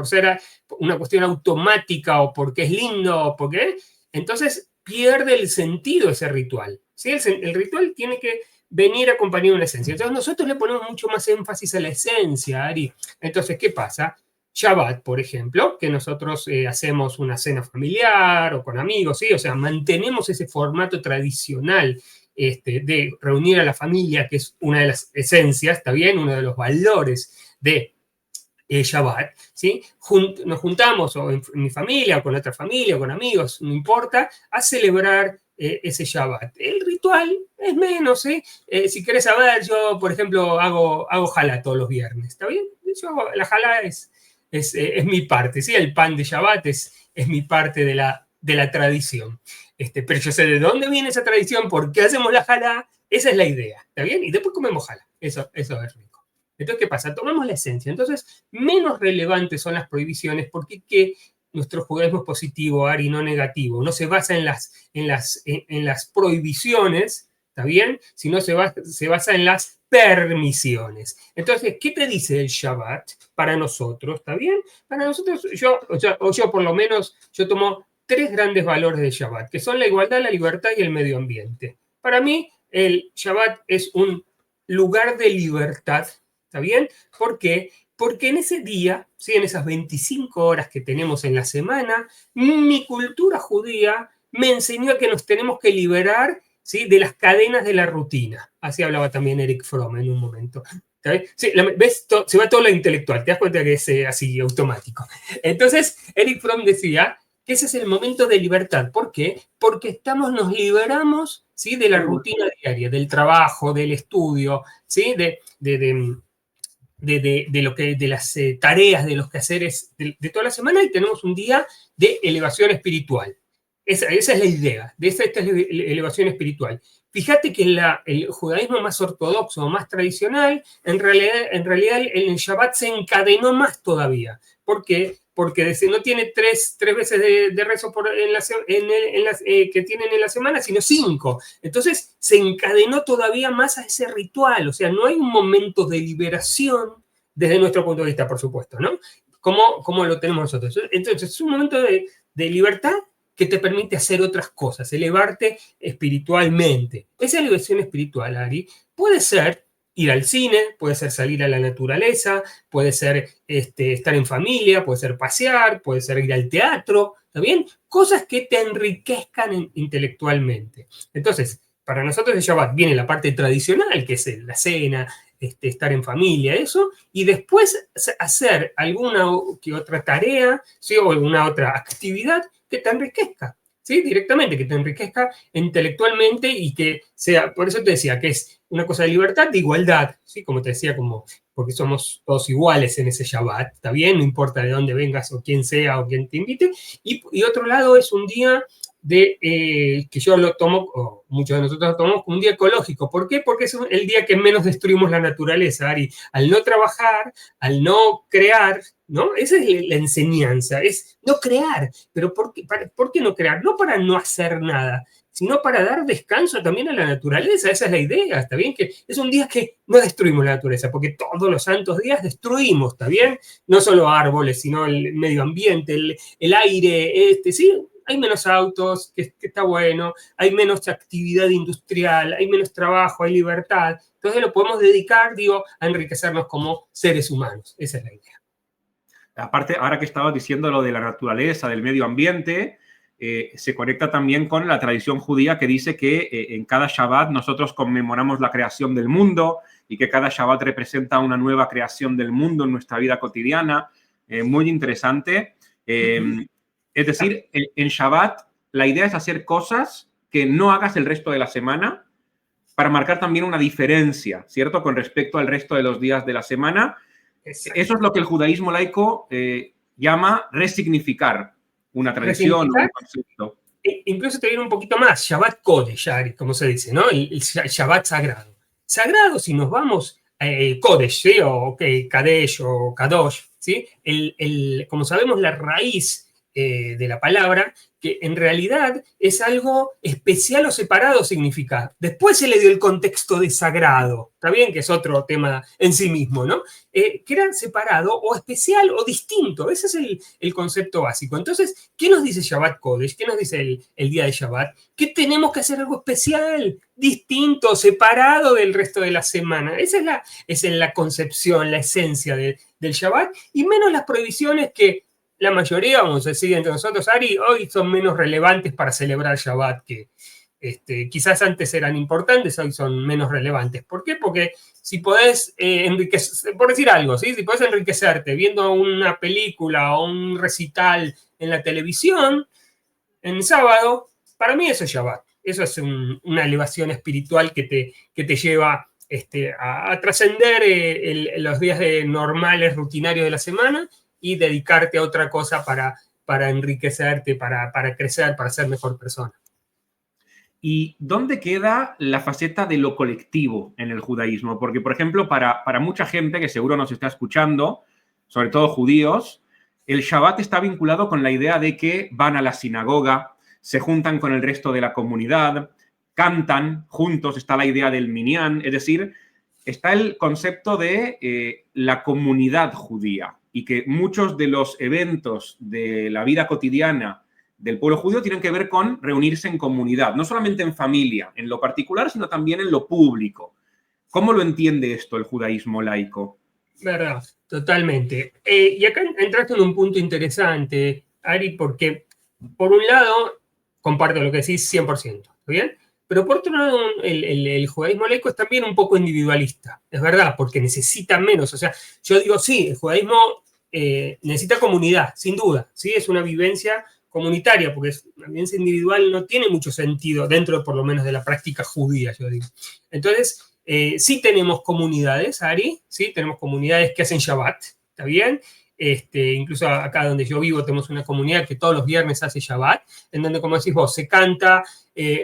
Speaker 2: ser una cuestión automática o porque es lindo o porque... Entonces pierde el sentido ese ritual, ¿sí? El ritual tiene que venir acompañado de una esencia. Entonces nosotros le ponemos mucho más énfasis a la esencia, Ari. Entonces, ¿qué pasa? Shabbat, por ejemplo, que nosotros hacemos una cena familiar o con amigos, ¿sí? O sea, mantenemos ese formato tradicional de reunir a la familia, que es una de las esencias, ¿está bien? Uno de los valores de Shabbat, ¿sí? Nos juntamos o en mi familia o con otra familia o con amigos, no importa, a celebrar ese Shabbat. El ritual es menos, ¿sí? Si querés saber, yo, por ejemplo, hago jalá todos los viernes, ¿está bien? La jalá es mi parte, ¿sí? El pan de Shabbat es mi parte de la tradición. Pero yo sé de dónde viene esa tradición, por qué hacemos la jalá, esa es la idea, ¿está bien? Y después comemos jalá, eso es rico. Entonces, ¿qué pasa? Tomamos la esencia. Entonces, menos relevantes son las prohibiciones porque nuestro judaísmo es positivo, Ari, no negativo. No se basa en las prohibiciones, ¿está bien? Sino se basa en las permisiones. Entonces, ¿qué te dice el Shabbat para nosotros? ¿Está bien? Para nosotros, yo por lo menos, yo tomo 3 grandes valores del Shabbat, que son la igualdad, la libertad y el medio ambiente. Para mí, el Shabbat es un lugar de libertad, ¿está bien? ¿Por qué? Porque en ese día, ¿sí? En esas 25 horas que tenemos en la semana, mi cultura judía me enseñó a que nos tenemos que liberar, ¿sí? De las cadenas de la rutina. Así hablaba también Eric Fromm en un momento. Sí, ¿ves? Se va todo lo intelectual, te das cuenta que es así automático. Entonces, Eric Fromm decía que ese es el momento de libertad. ¿Por qué? Porque nos liberamos, ¿sí? De la rutina diaria, del trabajo, del estudio, ¿sí? De las tareas, de los quehaceres de toda la semana, y tenemos un día de elevación espiritual. Esa es la idea, de esta elevación espiritual. Fíjate que el judaísmo más ortodoxo, más tradicional, en realidad el Shabbat se encadenó más todavía. ¿Por qué? Porque no tiene tres veces de rezo que tienen en la semana, sino 5. Entonces se encadenó todavía más a ese ritual. O sea, no hay un momento de liberación desde nuestro punto de vista, por supuesto, ¿no? Como lo tenemos nosotros. Entonces es un momento de libertad que te permite hacer otras cosas, elevarte espiritualmente. Esa elevación espiritual, Ari, puede ser ir al cine, puede ser salir a la naturaleza, puede ser estar en familia, puede ser pasear, puede ser ir al teatro, ¿está bien? Cosas que te enriquezcan intelectualmente. Entonces, para nosotros de Shabbat viene la parte tradicional, que es la cena, estar en familia, eso, y después hacer alguna que otra tarea, ¿sí? O alguna otra actividad que te enriquezca, ¿sí? Directamente, que te enriquezca intelectualmente y que sea, por eso te decía, que es una cosa de libertad, de igualdad, ¿sí? Como te decía, porque somos todos iguales en ese Shabbat, ¿está bien? No importa de dónde vengas o quién sea o quién te invite. Y otro lado es un día que yo lo tomo, o muchos de nosotros lo tomamos como un día ecológico. ¿Por qué? Porque es el día que menos destruimos la naturaleza, Ari. Al no trabajar, al no crear, ¿no? Esa es la enseñanza, es no crear. ¿Pero por qué no crear? No para no hacer nada, sino para dar descanso también a la naturaleza. Esa es la idea, ¿está bien? Que es un día que no destruimos la naturaleza, porque todos los santos días destruimos, ¿está bien? No solo árboles, sino el medio ambiente, el aire, ¿sí? Hay menos autos, que está bueno, hay menos actividad industrial, hay menos trabajo, hay libertad. Entonces lo podemos dedicar, digo, a enriquecernos como seres humanos. Esa es la idea.
Speaker 1: Aparte, ahora que estabas diciendo lo de la naturaleza, del medio ambiente, se conecta también con la tradición judía que dice que en cada Shabbat nosotros conmemoramos la creación del mundo y que cada Shabbat representa una nueva creación del mundo en nuestra vida cotidiana. Muy interesante. Es decir, en Shabbat la idea es hacer cosas que no hagas el resto de la semana para marcar también una diferencia, ¿cierto? Con respecto al resto de los días de la semana. Exacto. Eso es lo que el judaísmo laico llama resignificar una tradición o un concepto.
Speaker 2: Incluso te viene un poquito más, Shabbat Kodesh, como se dice, ¿no? El Shabbat sagrado. Sagrado, si nos vamos, Kodesh, ¿sí? O Kadesh o Kadosh, ¿sí? Como sabemos, la raíz de la palabra, que en realidad es algo especial o separado significa. Después se le dio el contexto de sagrado, ¿está bien? Que es otro tema en sí mismo, ¿no? Que era separado o especial o distinto. Ese es el concepto básico. Entonces, ¿qué nos dice Shabbat Kodesh? ¿Qué nos dice el día de Shabbat? Que tenemos que hacer algo especial, distinto, separado del resto de la semana. Esa es la concepción, la esencia del Shabbat, y menos las prohibiciones que la mayoría, vamos a decir entre nosotros, Ari, hoy son menos relevantes para celebrar Shabbat, que quizás antes eran importantes, hoy son menos relevantes. ¿Por qué? Porque si podés enriquecer, por decir algo, ¿sí? Si podés enriquecerte viendo una película o un recital en la televisión, en sábado, para mí eso es Shabbat. Eso es una elevación espiritual que te lleva a trascender los días normales, rutinarios de la semana, y dedicarte a otra cosa para enriquecerte, para crecer, para ser mejor persona.
Speaker 1: ¿Y dónde queda la faceta de lo colectivo en el judaísmo? Porque, por ejemplo, para mucha gente que seguro nos está escuchando, sobre todo judíos, el Shabbat está vinculado con la idea de que van a la sinagoga, se juntan con el resto de la comunidad, cantan juntos, está la idea del minyan, es decir, está el concepto de la comunidad judía, y que muchos de los eventos de la vida cotidiana del pueblo judío tienen que ver con reunirse en comunidad, no solamente en familia, en lo particular, sino también en lo público. ¿Cómo lo entiende esto el judaísmo laico?
Speaker 2: Verdad, totalmente. Y acá entraste en un punto interesante, Ari, porque por un lado, comparto lo que decís 100%, ¿está bien? Pero por otro lado, el judaísmo laico es también un poco individualista, es verdad, porque necesita menos. O sea, yo digo, sí, el judaísmo necesita comunidad, sin duda, ¿sí? Es una vivencia comunitaria, porque la vivencia individual no tiene mucho sentido dentro, por lo menos, de la práctica judía, yo digo. Entonces, sí tenemos comunidades, Ari, sí, tenemos comunidades que hacen Shabbat, ¿está bien? Incluso acá donde yo vivo tenemos una comunidad que todos los viernes hace Shabbat, en donde, como decís vos, se canta,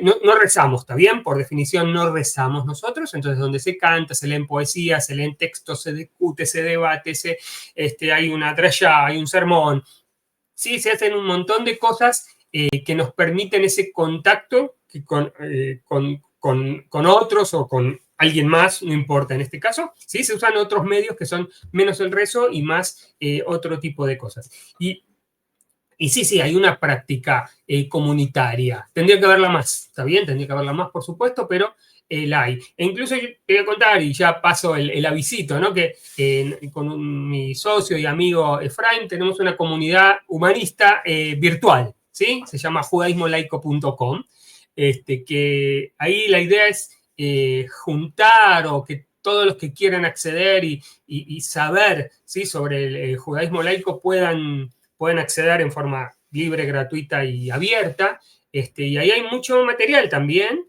Speaker 2: no rezamos, ¿está bien? Por definición no rezamos nosotros, entonces donde se canta, se leen poesías, se leen textos, se discute, se debate, hay una drashá, hay un sermón, sí, se hacen un montón de cosas que nos permiten ese contacto con otros o con alguien más, no importa en este caso, ¿sí? Se usan otros medios que son menos el rezo y más otro tipo de cosas. Y sí, hay una práctica comunitaria. Tendría que haberla más, ¿está bien? Tendría que haberla más, por supuesto, pero la hay. E incluso yo te voy a contar, y ya paso el avisito, ¿no? Que con mi socio y amigo Efraín tenemos una comunidad humanista virtual, ¿sí? Se llama judaismolaico.com, que ahí la idea es juntar, o que todos los que quieran acceder y saber, ¿sí? Sobre el judaísmo laico puedan acceder en forma libre, gratuita y abierta. Y ahí hay mucho material también,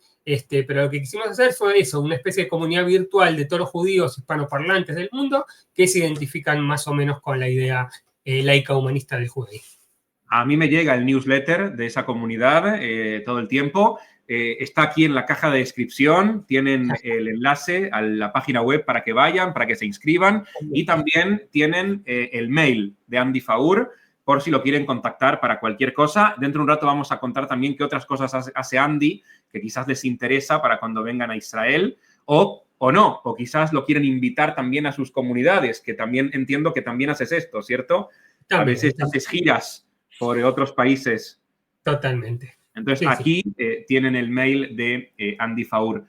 Speaker 2: pero lo que quisimos hacer fue eso, una especie de comunidad virtual de todos los judíos hispanoparlantes del mundo que se identifican más o menos con la idea laica humanista del judaísmo.
Speaker 1: A mí me llega el newsletter de esa comunidad todo el tiempo. Está aquí en la caja de descripción, tienen el enlace a la página web para que vayan, para que se inscriban, y también tienen el mail de Andy Faur, por si lo quieren contactar para cualquier cosa. Dentro de un rato vamos a contar también qué otras cosas hace Andy, que quizás les interesa para cuando vengan a Israel, o no, o quizás lo quieren invitar también a sus comunidades, que también entiendo que también haces esto, ¿cierto? A veces haces giras por otros países.
Speaker 2: Totalmente.
Speaker 1: Entonces, aquí tienen el mail de Andy Faur.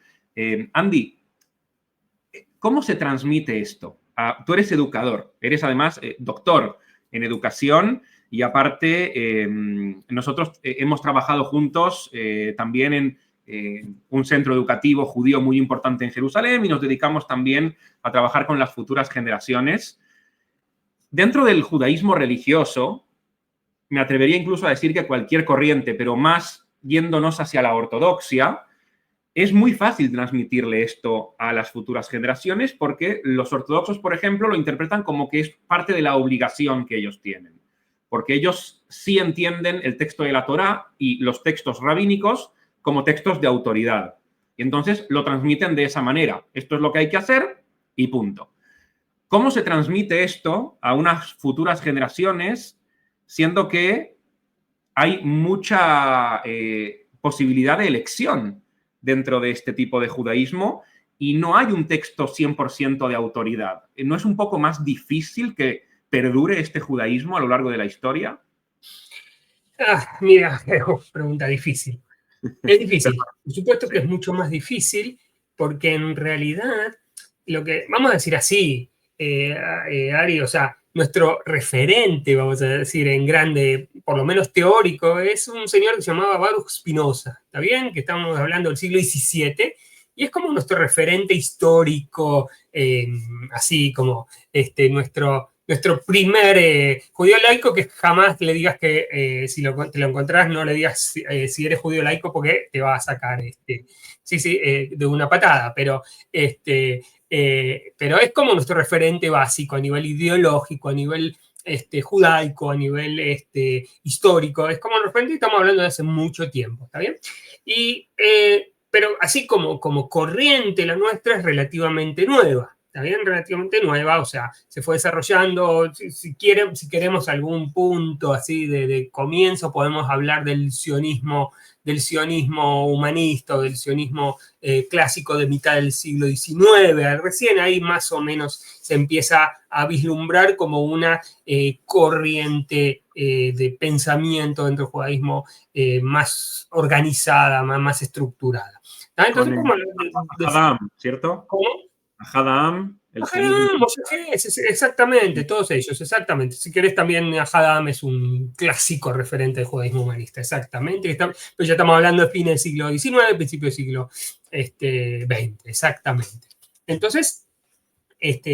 Speaker 1: Andy, ¿cómo se transmite esto? Tú eres educador, eres además doctor en educación y aparte nosotros hemos trabajado juntos también en un centro educativo judío muy importante en Jerusalén y nos dedicamos también a trabajar con las futuras generaciones. Dentro del judaísmo religioso, me atrevería incluso a decir que cualquier corriente, pero más yéndonos hacia la ortodoxia, es muy fácil transmitirle esto a las futuras generaciones porque los ortodoxos, por ejemplo, lo interpretan como que es parte de la obligación que ellos tienen. Porque ellos sí entienden el texto de la Torá y los textos rabínicos como textos de autoridad. Y entonces lo transmiten de esa manera. Esto es lo que hay que hacer y punto. ¿Cómo se transmite esto a unas futuras generaciones siendo que hay mucha posibilidad de elección dentro de este tipo de judaísmo y no hay un texto 100% de autoridad? ¿No es un poco más difícil que perdure este judaísmo a lo largo de la historia?
Speaker 2: Mira, pregunta difícil. Es difícil. Por supuesto que es mucho más difícil porque en realidad, vamos a decir así, Ari, o sea, nuestro referente, vamos a decir en grande, por lo menos teórico, es un señor que se llamaba Baruch Spinoza, ¿está bien? Que estamos hablando del siglo XVII, y es como nuestro referente histórico, así como nuestro primer judío laico, que jamás le digas que si te lo encontrás, no le digas si eres judío laico porque te va a sacar de una patada, pero es como nuestro referente básico a nivel ideológico, a nivel judaico, a nivel histórico. Es como el referente, estamos hablando de hace mucho tiempo, ¿está bien? Pero así como corriente, la nuestra es relativamente nueva. Está bien, relativamente nueva, o sea, se fue desarrollando. Si queremos algún punto así de comienzo, podemos hablar del sionismo humanista o del sionismo clásico de mitad del siglo XIX. Recién ahí más o menos se empieza a vislumbrar como una corriente de pensamiento dentro del judaísmo más organizada, más estructurada. Entonces,
Speaker 1: Hadam, ¿cierto?
Speaker 2: ¿Cómo?
Speaker 1: Hadam,
Speaker 2: exactamente, todos ellos, exactamente. Si querés también, Hadam es un clásico referente del judaísmo humanista, exactamente. Pero ya estamos hablando de fines del siglo XIX, principio del siglo XX, exactamente. Entonces,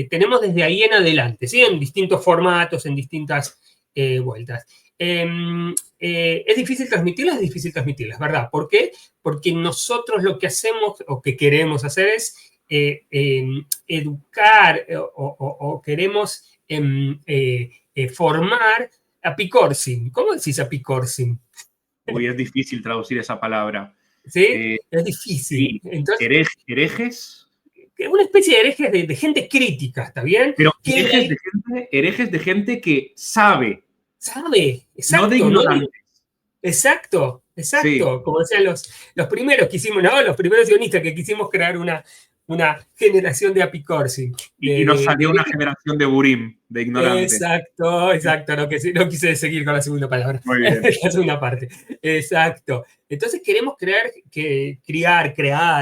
Speaker 2: tenemos desde ahí en adelante, ¿sí? En distintos formatos, en distintas vueltas. Es difícil transmitirlas, ¿verdad? ¿Por qué? Porque nosotros lo que hacemos o que queremos hacer es educar o queremos formar apicorsim. ¿Cómo decís apicorsim?
Speaker 1: Uy, es difícil traducir esa palabra.
Speaker 2: ¿Sí? Es difícil.
Speaker 1: Sí.
Speaker 2: Entonces,
Speaker 1: ¿Herejes?
Speaker 2: Una especie de herejes de gente crítica, ¿está bien?
Speaker 1: Pero herejes de gente que sabe.
Speaker 2: Sabe, exacto.
Speaker 1: No de ignorantes.
Speaker 2: Exacto.
Speaker 1: Sí.
Speaker 2: Como decían los primeros que hicimos, ¿no? Los primeros sionistas que quisimos crear una generación de apicorsi.
Speaker 1: Y nos salió una generación de burim, de ignorantes.
Speaker 2: Exacto. No quise seguir con la segunda palabra.
Speaker 1: Muy bien.
Speaker 2: La segunda parte. Exacto. Entonces queremos crear,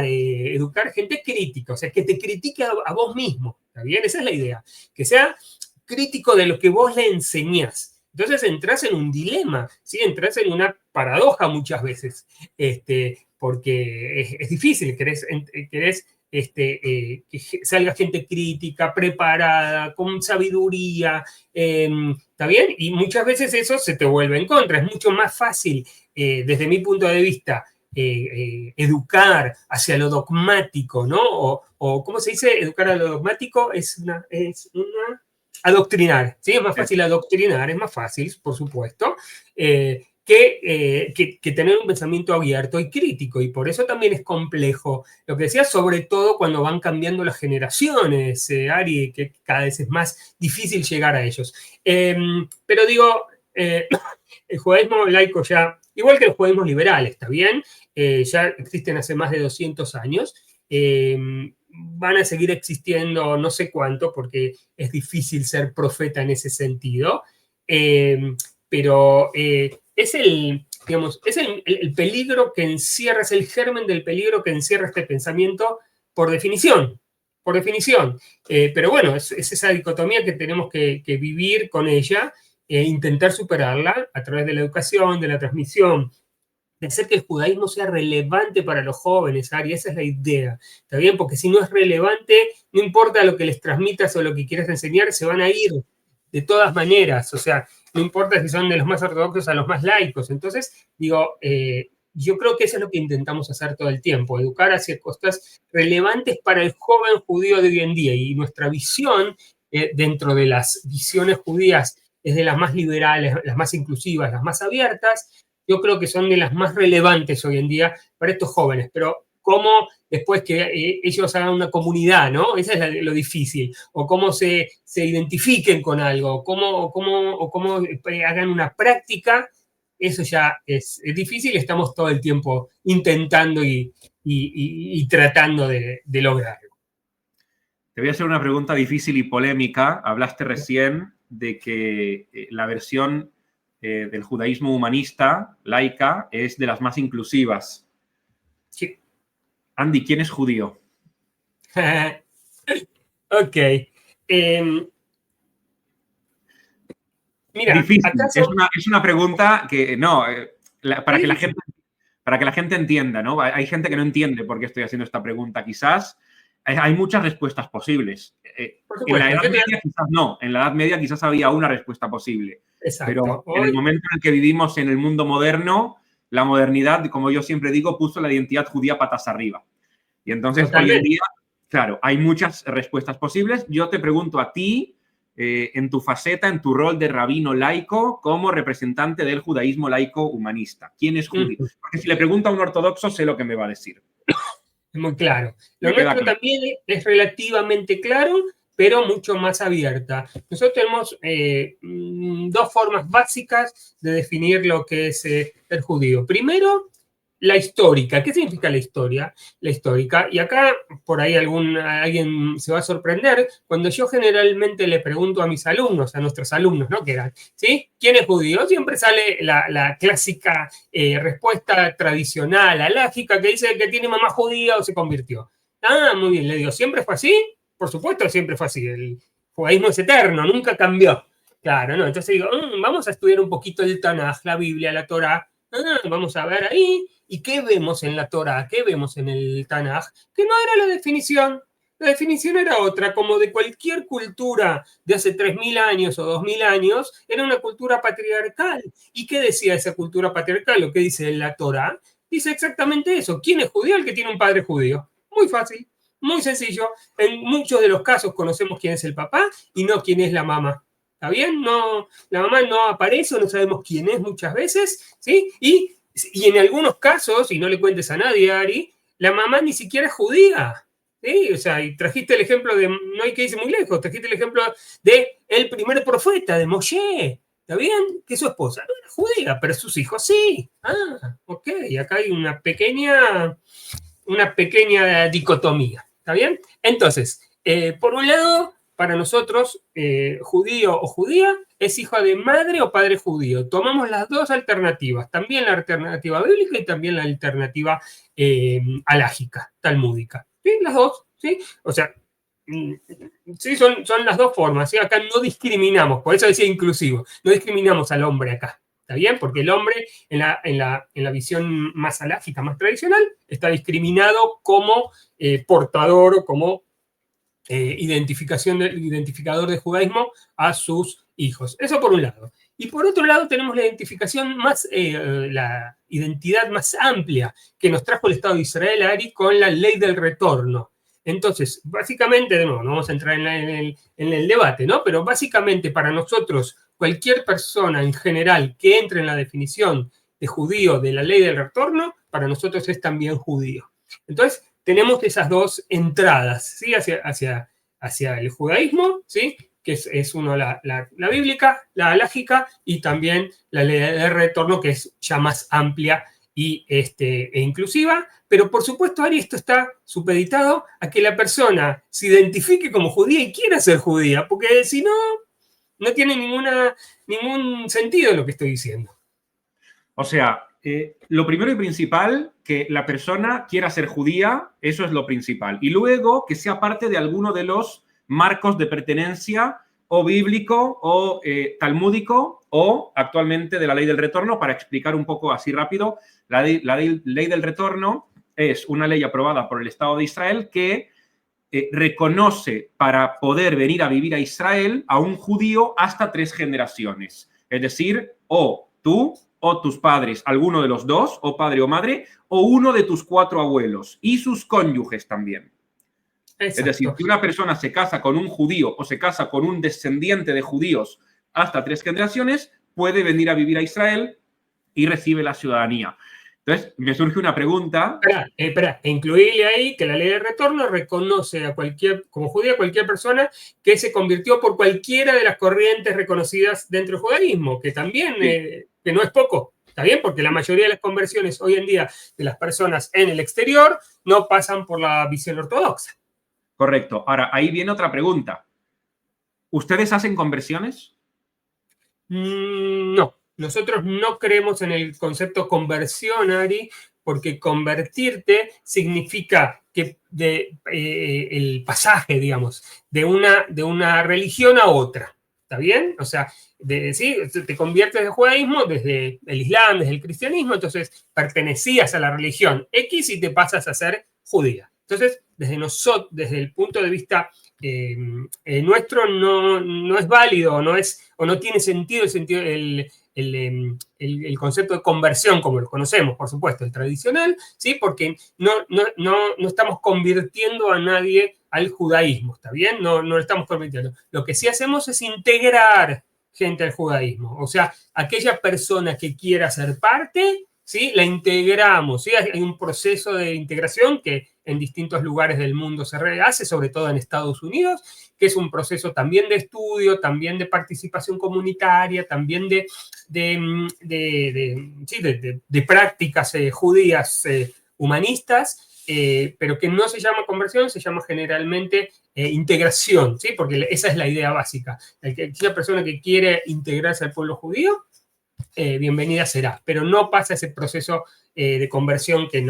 Speaker 2: educar gente crítica, o sea, que te critique a vos mismo, ¿está bien? Esa es la idea. Que sea crítico de lo que vos le enseñás. Entonces entras en un dilema, ¿sí? Entras en una paradoja muchas veces, porque es difícil, querés que salga gente crítica, preparada, con sabiduría, ¿está bien? Y muchas veces eso se te vuelve en contra. Es mucho más fácil, desde mi punto de vista, educar hacia lo dogmático, ¿no? O ¿cómo se dice? Educar a lo dogmático es una adoctrinar, ¿sí? Es más fácil adoctrinar, es más fácil, por supuesto, que tener un pensamiento abierto y crítico, y por eso también es complejo. Lo que decía, sobre todo cuando van cambiando las generaciones, Ari, que cada vez es más difícil llegar a ellos. Pero digo, el judaísmo laico ya, igual que los judaísmos liberales, ¿está bien? Ya existen hace más de 200 años. Van a seguir existiendo no sé cuánto, porque es difícil ser profeta en ese sentido. Pero es digamos, es el peligro que encierra, es el germen del peligro que encierra este pensamiento por definición. Por definición. Pero bueno, es esa dicotomía que tenemos que vivir con ella e intentar superarla a través de la educación, de la transmisión, de hacer que el judaísmo sea relevante para los jóvenes, Ari, esa es la idea, ¿está bien? Porque si no es relevante, no importa lo que les transmitas o lo que quieras enseñar, se van a ir de todas maneras, o sea, no importa si son de los más ortodoxos a los más laicos. Entonces, digo, yo creo que eso es lo que intentamos hacer todo el tiempo, educar hacia cosas relevantes para el joven judío de hoy en día, y nuestra visión dentro de las visiones judías es de las más liberales, las más inclusivas, las más abiertas. Yo creo que son de las más relevantes hoy en día para estos jóvenes, pero cómo después que ellos hagan una comunidad, ¿no? Eso es lo difícil, o cómo se identifiquen con algo, o cómo hagan una práctica, eso ya es difícil y estamos todo el tiempo intentando y tratando de lograrlo.
Speaker 1: Te voy a hacer una pregunta difícil y polémica. Hablaste recién de que la versión del judaísmo humanista, laica, es de las más inclusivas.
Speaker 2: Sí.
Speaker 1: Andy, ¿quién es judío?
Speaker 2: Ok.
Speaker 1: Mira, difícil. ¿Acaso? Es una pregunta que, no, para que la gente entienda, ¿no? Hay gente que no entiende por qué estoy haciendo esta pregunta. Quizás hay muchas respuestas posibles. En la Edad Media quizás no. En la Edad Media quizás había una respuesta posible.
Speaker 2: Exacto.
Speaker 1: Pero en el momento en el que vivimos en el mundo moderno, la modernidad, como yo siempre digo, puso la identidad judía patas arriba. Y entonces, hoy en día, claro, hay muchas respuestas posibles. Yo te pregunto a ti, en tu faceta, en tu rol de rabino laico, como representante del judaísmo laico humanista. ¿Quién es judío? Porque si le pregunto a un ortodoxo, sé lo que me va a decir.
Speaker 2: Es muy claro. Lo nuestro también es relativamente claro, pero mucho más abierta. Nosotros tenemos dos formas básicas de definir lo que es el judío. Primero, la histórica. ¿Qué significa la historia? La histórica. Y acá, por ahí alguien se va a sorprender, cuando yo generalmente le pregunto a mis alumnos, a nuestros alumnos, ¿no? Que eran, ¿sí? ¿Quién es judío? Siempre sale la clásica respuesta tradicional, alágica, que dice que tiene mamá judía o se convirtió. Ah, muy bien, le digo, ¿siempre fue así? Por supuesto, siempre fue así. El judaísmo es eterno, nunca cambió. Claro, ¿no? Entonces digo, vamos a estudiar un poquito el Tanaj, la Biblia, la Torá. Vamos a ver ahí. ¿Y qué vemos en la Torá? ¿Qué vemos en el Tanaj? Que no era la definición. La definición era otra, como de cualquier cultura de hace 3.000 años o 2.000 años, era una cultura patriarcal. ¿Y qué decía esa cultura patriarcal? Lo que dice la Torá, dice exactamente eso. ¿Quién es judío? El que tiene un padre judío. Muy fácil, muy sencillo. En muchos de los casos conocemos quién es el papá y no quién es la mamá. ¿Está bien? No, la mamá no aparece o no sabemos quién es muchas veces, ¿sí? Y en algunos casos, y no le cuentes a nadie, Ari, la mamá ni siquiera es judía. ¿Sí? O sea, y trajiste el ejemplo de, no hay que irse muy lejos, trajiste el ejemplo de el primer profeta, de Moshe. ¿Está bien? Que su esposa no era judía, pero sus hijos sí. Ah, ok. Y acá hay una pequeña dicotomía. ¿Está bien? Entonces, por un lado, para nosotros, judío o judía es hijo de madre o padre judío. Tomamos las dos alternativas, también la alternativa bíblica y también la alternativa alágica, talmúdica. ¿Sí? Las dos, ¿sí? O sea, sí, son las dos formas, ¿sí? Acá no discriminamos, por eso decía inclusivo, no discriminamos al hombre acá. ¿Está bien? Porque el hombre, en la visión más alágica, más tradicional, está discriminado como portador o como identificador de judaísmo a sus hijos. Eso por un lado. Y por otro lado tenemos la identificación más, la identidad más amplia que nos trajo el Estado de Israel, Ari, con la ley del retorno. Entonces, básicamente, de nuevo, no vamos a entrar en el debate, ¿no? Pero básicamente para nosotros, cualquier persona en general que entre en la definición de judío de la ley del retorno, para nosotros es también judío. Entonces, tenemos esas dos entradas, ¿sí? hacia el judaísmo, ¿sí? que es uno la bíblica, la halágica, y también la ley de retorno, que es ya más amplia e inclusiva. Pero por supuesto, Ari, esto está supeditado a que la persona se identifique como judía y quiera ser judía, porque si no, no tiene ningún sentido lo que estoy diciendo.
Speaker 1: O sea, lo primero y principal, que la persona quiera ser judía, eso es lo principal. Y luego que sea parte de alguno de los marcos de pertenencia o bíblico o talmúdico o actualmente de la ley del retorno. Para explicar un poco así rápido, la ley del retorno es una ley aprobada por el Estado de Israel que reconoce para poder venir a vivir a Israel a un judío hasta 3 generaciones. Es decir, o tú o tus padres, alguno de los dos, o padre o madre, o uno de tus 4 abuelos y sus cónyuges también. Exacto. Es decir, si una persona se casa con un judío o se casa con un descendiente de judíos hasta 3 generaciones, puede venir a vivir a Israel y recibe la ciudadanía. Entonces, me surge una pregunta.
Speaker 2: Espera, incluirle ahí que la ley de retorno reconoce como judía a cualquier persona que se convirtió por cualquiera de las corrientes reconocidas dentro del judaísmo, que también, sí, que no es poco, ¿está bien? Porque la mayoría de las conversiones hoy en día de las personas en el exterior no pasan por la visión ortodoxa.
Speaker 1: Correcto. Ahora, ahí viene otra pregunta. ¿Ustedes hacen conversiones?
Speaker 2: No. Nosotros no creemos en el concepto conversión, Ari, porque convertirte significa que el pasaje, digamos, de una religión a otra. ¿Está bien? O sea, ¿sí? Te conviertes del judaísmo desde el islam, desde el cristianismo, entonces pertenecías a la religión X y te pasas a ser judía. Entonces, desde el punto de vista nuestro, no es válido, o no tiene sentido el concepto de conversión como lo conocemos, por supuesto, el tradicional, ¿sí? Porque no estamos convirtiendo a nadie al judaísmo, ¿está bien? No lo estamos convirtiendo. Lo que sí hacemos es integrar gente al judaísmo. O sea, aquella persona que quiera ser parte, ¿sí? La integramos, ¿sí? Hay un proceso de integración que en distintos lugares del mundo se hace, sobre todo en Estados Unidos, que es un proceso también de estudio, también de participación comunitaria, también de prácticas judías humanistas, pero que no se llama conversión, se llama generalmente integración, ¿sí? Porque esa es la idea básica. Aquella persona que quiere integrarse al pueblo judío, bienvenida será, pero no pasa ese proceso de conversión que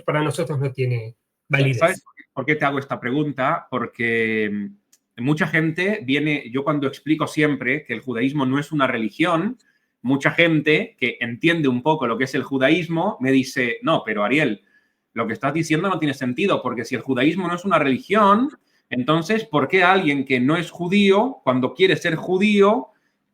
Speaker 2: para nosotros no tiene validez.
Speaker 1: ¿Sabes por qué te hago esta pregunta? Porque mucha gente viene, yo cuando explico siempre que el judaísmo no es una religión, mucha gente que entiende un poco lo que es el judaísmo me dice, no, pero Ariel, lo que estás diciendo no tiene sentido, porque si el judaísmo no es una religión, entonces, ¿por qué alguien que no es judío, cuando quiere ser judío,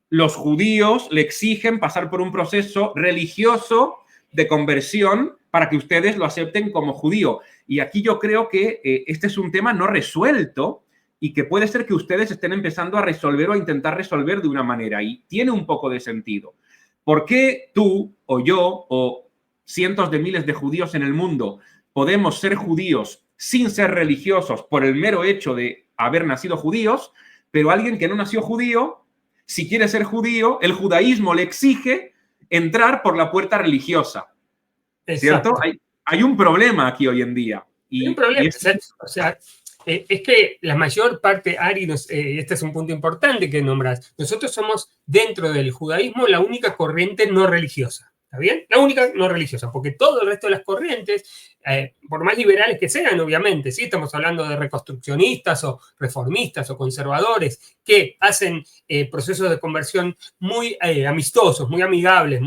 Speaker 1: los judíos le exigen pasar por un proceso religioso de conversión para que ustedes lo acepten como judío? Y aquí yo creo que este es un tema no resuelto y que puede ser que ustedes estén empezando a resolver o a intentar resolver de una manera, y tiene un poco de sentido. ¿Por qué tú o yo o cientos de miles de judíos en el mundo podemos ser judíos sin ser religiosos por el mero hecho de haber nacido judíos, pero alguien que no nació judío, si quiere ser judío, el judaísmo le exige entrar por la puerta religiosa?
Speaker 2: Exacto.
Speaker 1: ¿Cierto? Hay un problema aquí hoy en día.
Speaker 2: Hay un problema. O sea, es que la mayor parte, Ari, este es un punto importante que nombras. Nosotros somos, dentro del judaísmo, la única corriente no religiosa. ¿Está bien? La única no religiosa, porque todo el resto de las corrientes, por más liberales que sean, obviamente, ¿sí? Estamos hablando de reconstruccionistas o reformistas o conservadores que hacen procesos de conversión muy amistosos, muy amigables,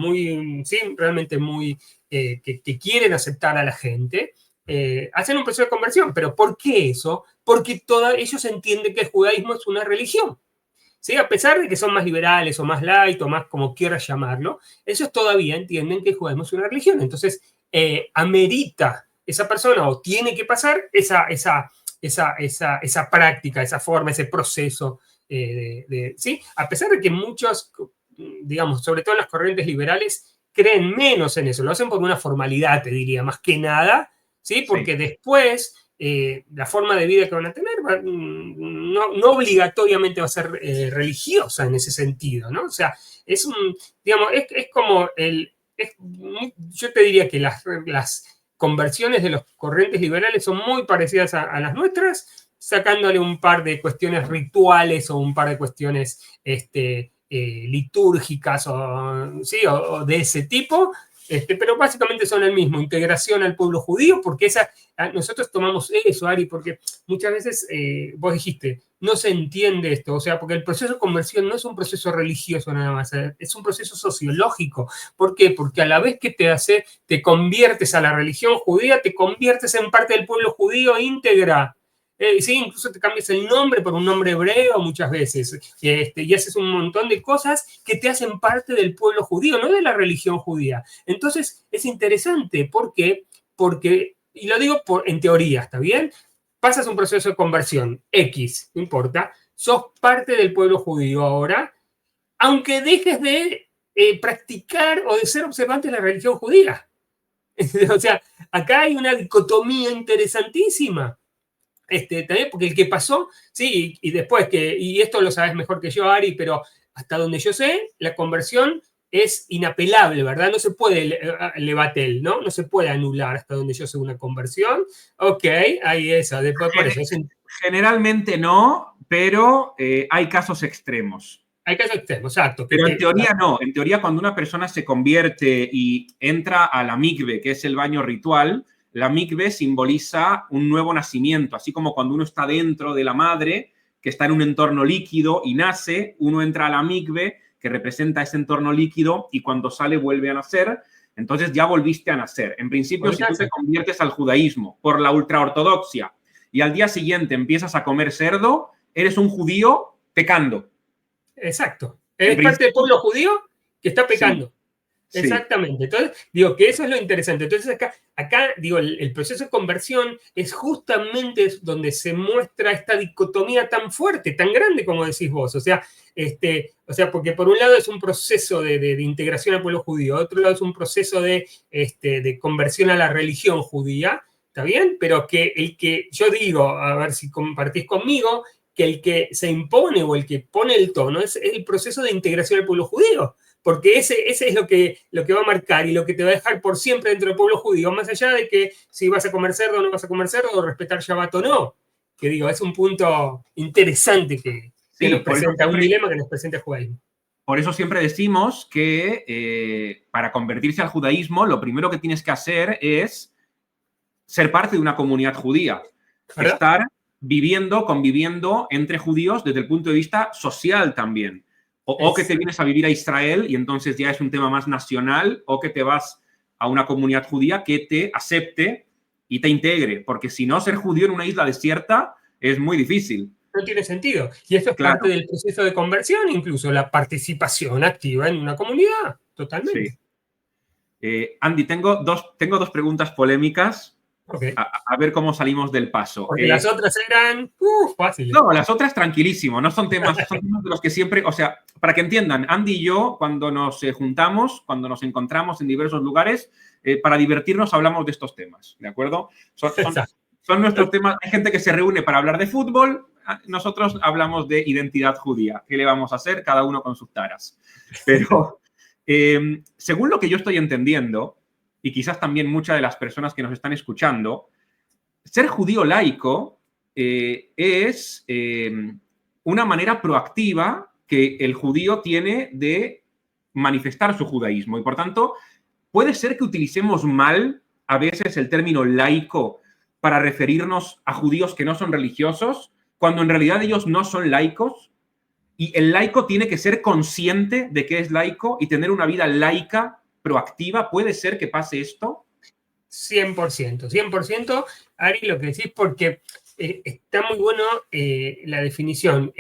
Speaker 2: ¿sí? Realmente muy que quieren aceptar a la gente. Hacen un proceso de conversión. ¿Pero por qué eso? Porque ellos entienden que el judaísmo es una religión. ¿Sí? A pesar de que son más liberales o más light o más como quieras llamarlo, ellos todavía entienden que el judaísmo es una religión. Entonces, amerita esa persona o tiene que pasar esa práctica, esa forma, ese proceso. ¿Sí? A pesar de que muchos, digamos, sobre todo las corrientes liberales, creen menos en eso. Lo hacen por una formalidad, te diría, más que nada, ¿sí? Porque después la forma de vida que van a tener no obligatoriamente va a ser religiosa en ese sentido, ¿no? O sea, digamos, es como yo te diría que las conversiones de los corrientes liberales son muy parecidas a las nuestras, sacándole un par de cuestiones rituales o un par de cuestiones litúrgicas o de ese tipo, pero básicamente son el mismo, integración al pueblo judío, porque nosotros tomamos eso, Ari, porque muchas veces vos dijiste, no se entiende esto, o sea, porque el proceso de conversión no es un proceso religioso nada más, es un proceso sociológico. ¿Por qué? Porque a la vez que te conviertes a la religión judía, te conviertes en parte del pueblo judío íntegra. Sí, incluso te cambias el nombre por un nombre hebreo muchas veces, y haces un montón de cosas que te hacen parte del pueblo judío, no de la religión judía. Entonces, es interesante, ¿por qué? Porque, y lo digo en teoría, ¿está bien? Pasas un proceso de conversión, X, no importa, sos parte del pueblo judío ahora, aunque dejes de practicar o de ser observante de la religión judía. O sea, acá hay una dicotomía interesantísima. También porque el que pasó, sí, y después y esto lo sabes mejor que yo, Ari, pero hasta donde yo sé, la conversión es inapelable, ¿verdad? No se puede levatel, ¿no? No se puede anular hasta donde yo sé una conversión. Ok, ahí esa, después por eso.
Speaker 1: Generalmente no, pero hay casos extremos.
Speaker 2: Hay casos extremos, exacto.
Speaker 1: Pero en teoría no. En teoría, cuando una persona se convierte y entra a la mikve, que es el baño ritual, la mikve simboliza un nuevo nacimiento, así como cuando uno está dentro de la madre, que está en un entorno líquido y nace, uno entra a la mikve, que representa ese entorno líquido, y cuando sale vuelve a nacer. Entonces ya volviste a nacer. En principio, si tú te conviertes al judaísmo por la ultraortodoxia y al día siguiente empiezas a comer cerdo, eres un judío pecando.
Speaker 2: Exacto. Eres parte del pueblo judío que está pecando. Sí. Exactamente. Entonces, digo que eso es lo interesante. Entonces, acá digo, el proceso de conversión es justamente donde se muestra esta dicotomía tan fuerte, tan grande como decís vos. O sea, porque por un lado es un proceso de integración al pueblo judío, otro lado es un proceso de conversión a la religión judía, ¿está bien? Pero que el que yo digo, a ver si compartís conmigo, que el que se impone o el que pone el tono es el proceso de integración al pueblo judío. Porque ese es lo que va a marcar y lo que te va a dejar por siempre dentro del pueblo judío, más allá de que si vas a comer cerdo o no vas a comer cerdo, o respetar Shabbat o no. Que digo, es un punto interesante que nos presenta, un dilema que nos presenta el judaísmo.
Speaker 1: Por eso siempre decimos que para convertirse al judaísmo, lo primero que tienes que hacer es ser parte de una comunidad judía. ¿Verdad? Estar conviviendo entre judíos desde el punto de vista social también. O que te vienes a vivir a Israel y entonces ya es un tema más nacional, o que te vas a una comunidad judía que te acepte y te integre, porque si no, ser judío en una isla desierta es muy difícil.
Speaker 2: No tiene sentido. Y esto es parte del proceso de conversión, incluso la participación activa en una comunidad, totalmente.
Speaker 1: Sí. Andy, tengo dos preguntas polémicas. Okay. A ver cómo salimos del paso.
Speaker 2: Porque las otras eran fáciles.
Speaker 1: No, las otras tranquilísimo, no son temas, son temas de los que siempre, o sea, para que entiendan, Andy y yo, cuando nos juntamos, cuando nos encontramos en diversos lugares, para divertirnos hablamos de estos temas, ¿de acuerdo? Son nuestros temas. Hay gente que se reúne para hablar de fútbol, nosotros hablamos de identidad judía. ¿Qué le vamos a hacer? Cada uno con sus taras. Pero, según lo que yo estoy entendiendo, y quizás también muchas de las personas que nos están escuchando, ser judío laico es una manera proactiva que el judío tiene de manifestar su judaísmo. Y por tanto, puede ser que utilicemos mal a veces el término laico para referirnos a judíos que no son religiosos, cuando en realidad ellos no son laicos. Y el laico tiene que ser consciente de que es laico y tener una vida laica proactiva. ¿Puede ser que pase esto?
Speaker 2: 100%, 100%, Ari, lo que decís, porque está muy bueno la definición.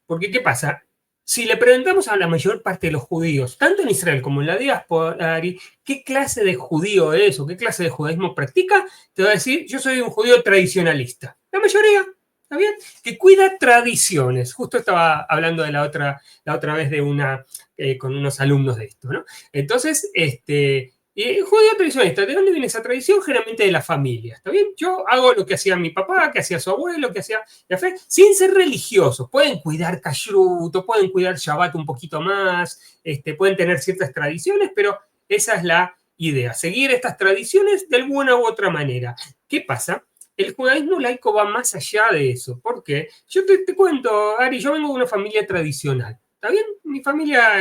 Speaker 2: Porque, ¿qué pasa? Si le preguntamos a la mayor parte de los judíos, tanto en Israel como en la diáspora, Ari, ¿qué clase de judío es o qué clase de judaísmo practica? Te va a decir, yo soy un judío tradicionalista. La mayoría, ¿está bien? Que cuida tradiciones. Justo estaba hablando de la otra vez de con unos alumnos de esto, ¿no? Entonces, Y judío tradicionalista, ¿de dónde viene esa tradición? Generalmente de la familia, ¿está bien? Yo hago lo que hacía mi papá, que hacía su abuelo, que hacía la fe, sin ser religiosos. Pueden cuidar kashrut, pueden cuidar Shabbat un poquito más, pueden tener ciertas tradiciones, pero esa es la idea, seguir estas tradiciones de alguna u otra manera. ¿Qué pasa? El judaísmo laico va más allá de eso. ¿Por qué? Yo te cuento, Ari, yo vengo de una familia tradicional. ¿Está bien? Mi familia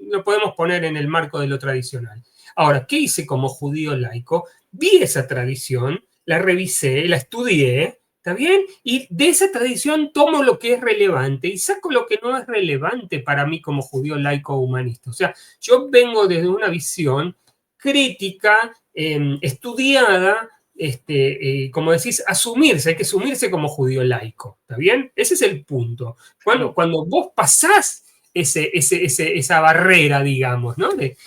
Speaker 2: lo podemos poner en el marco de lo tradicional. Ahora, ¿qué hice como judío laico? Vi esa tradición, la revisé, la estudié, ¿está bien? Y de esa tradición tomo lo que es relevante y saco lo que no es relevante para mí como judío laico humanista. O sea, yo vengo desde una visión crítica, estudiada, como decís, asumirse, hay que asumirse como judío laico, ¿está bien? Ese es el punto. Cuando vos pasás esa barrera, digamos, ¿no? De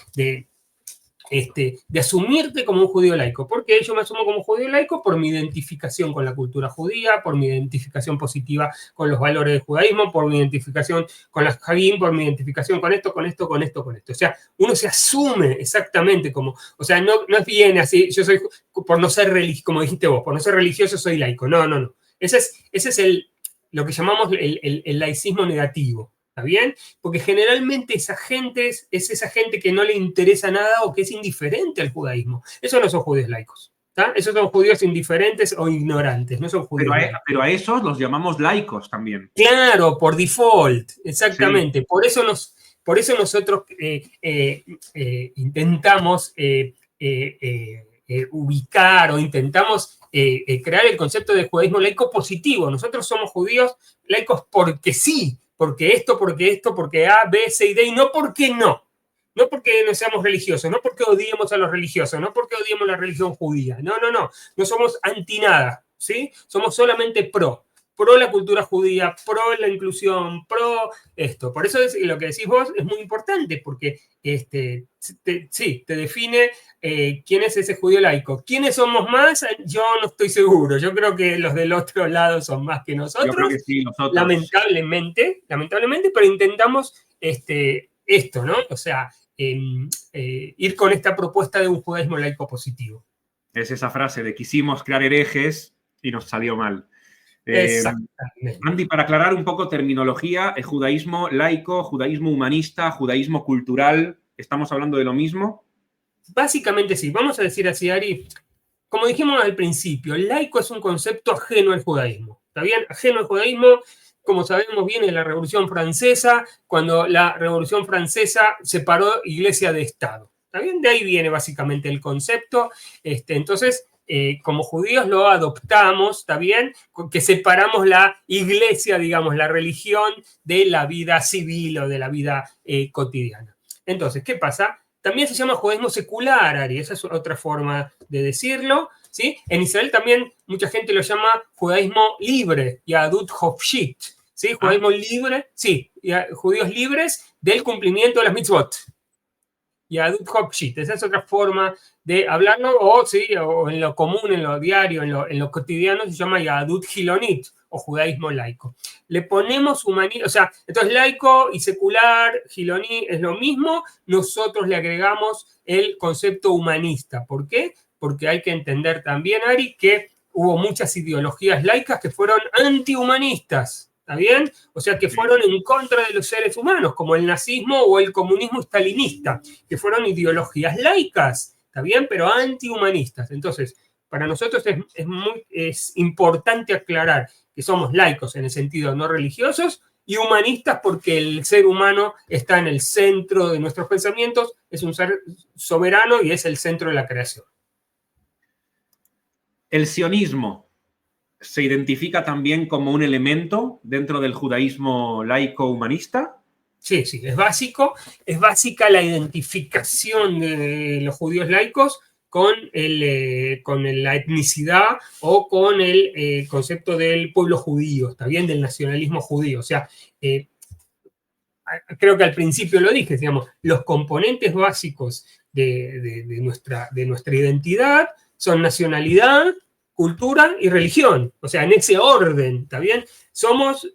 Speaker 2: asumirte como un judío laico. ¿Por qué yo me asumo como judío laico? Por mi identificación con la cultura judía, por mi identificación positiva con los valores del judaísmo, por mi identificación con las Hagim, por mi identificación con esto, con esto, con esto, con esto. O sea, uno se asume exactamente como, o sea, no es bien así, yo soy, por no ser religioso, como dijiste vos, por no ser religioso soy laico. No, no, no. Ese es lo que llamamos el laicismo negativo. ¿Está bien? Porque generalmente esa gente es esa gente que no le interesa nada o que es indiferente al judaísmo. Esos no son judíos laicos. ¿Tá? Esos son judíos indiferentes o ignorantes, no son judíos laicos.
Speaker 1: Pero a esos los llamamos laicos también.
Speaker 2: Claro, por default, exactamente.
Speaker 1: Sí.
Speaker 2: Por eso nosotros intentamos ubicar o intentamos crear el concepto de judaísmo laico positivo. Nosotros somos judíos laicos porque sí, porque esto, porque A, B, C y D, y no porque no. No porque no seamos religiosos, no porque odiemos a los religiosos, no porque odiemos la religión judía. No, no, no. No somos anti nada, ¿sí? Somos solamente pro la cultura judía, pro la inclusión, pro esto. Por eso lo que decís vos es muy importante, porque te define quién es ese judío laico. ¿Quiénes somos más? Yo no estoy seguro. Yo creo que los del otro lado son más que nosotros.
Speaker 1: Yo creo que sí, nosotros.
Speaker 2: Lamentablemente, pero intentamos esto, ¿no? O sea, ir con esta propuesta de un judaísmo laico positivo.
Speaker 1: Es esa frase de quisimos crear herejes y nos salió mal.
Speaker 2: Exactamente.
Speaker 1: Andy, para aclarar un poco terminología, el judaísmo laico, judaísmo humanista, judaísmo cultural, ¿estamos hablando de lo mismo?
Speaker 2: Básicamente sí. Vamos a decir así, Ari, como dijimos al principio, el laico es un concepto ajeno al judaísmo. ¿Está bien? Ajeno al judaísmo, como sabemos, viene de la Revolución Francesa, cuando la Revolución Francesa separó Iglesia de Estado. ¿Está bien? De ahí viene básicamente el concepto. Entonces, como judíos lo adoptamos, ¿está bien? Que separamos la iglesia, digamos, la religión de la vida civil o de la vida cotidiana. Entonces, ¿qué pasa? También se llama judaísmo secular, Ari, esa es otra forma de decirlo, ¿sí? En Israel también mucha gente lo llama judaísmo libre, Yahadut Hofshit, ¿sí? Judaísmo libre, sí, judíos libres del cumplimiento de las mitzvot. Yahadut Hofshit, esa es otra forma de hablarlo, o en lo común, en lo diario, en lo cotidiano, se llama Yahadut Hilonit, o judaísmo laico. Le ponemos humanismo, o sea, entonces laico y secular, Giloní es lo mismo, nosotros le agregamos el concepto humanista. ¿Por qué? Porque hay que entender también, Ari, que hubo muchas ideologías laicas que fueron antihumanistas, ¿está bien? O sea, que fueron en contra de los seres humanos, como el nazismo o el comunismo stalinista, que fueron ideologías laicas, ¿está bien? Pero antihumanistas. Entonces, para nosotros es importante aclarar que somos laicos en el sentido no religiosos y humanistas porque el ser humano está en el centro de nuestros pensamientos, es un ser soberano y es el centro de la creación.
Speaker 1: ¿El sionismo se identifica también como un elemento dentro del judaísmo laico humanista?
Speaker 2: Sí, sí, es básico. Es básica la identificación de los judíos laicos con la etnicidad o con el concepto del pueblo judío, ¿está bien? Del nacionalismo judío. O sea, creo que al principio lo dije, digamos, los componentes básicos de nuestra identidad son nacionalidad, cultura y religión. O sea, en ese orden, ¿está bien? Somos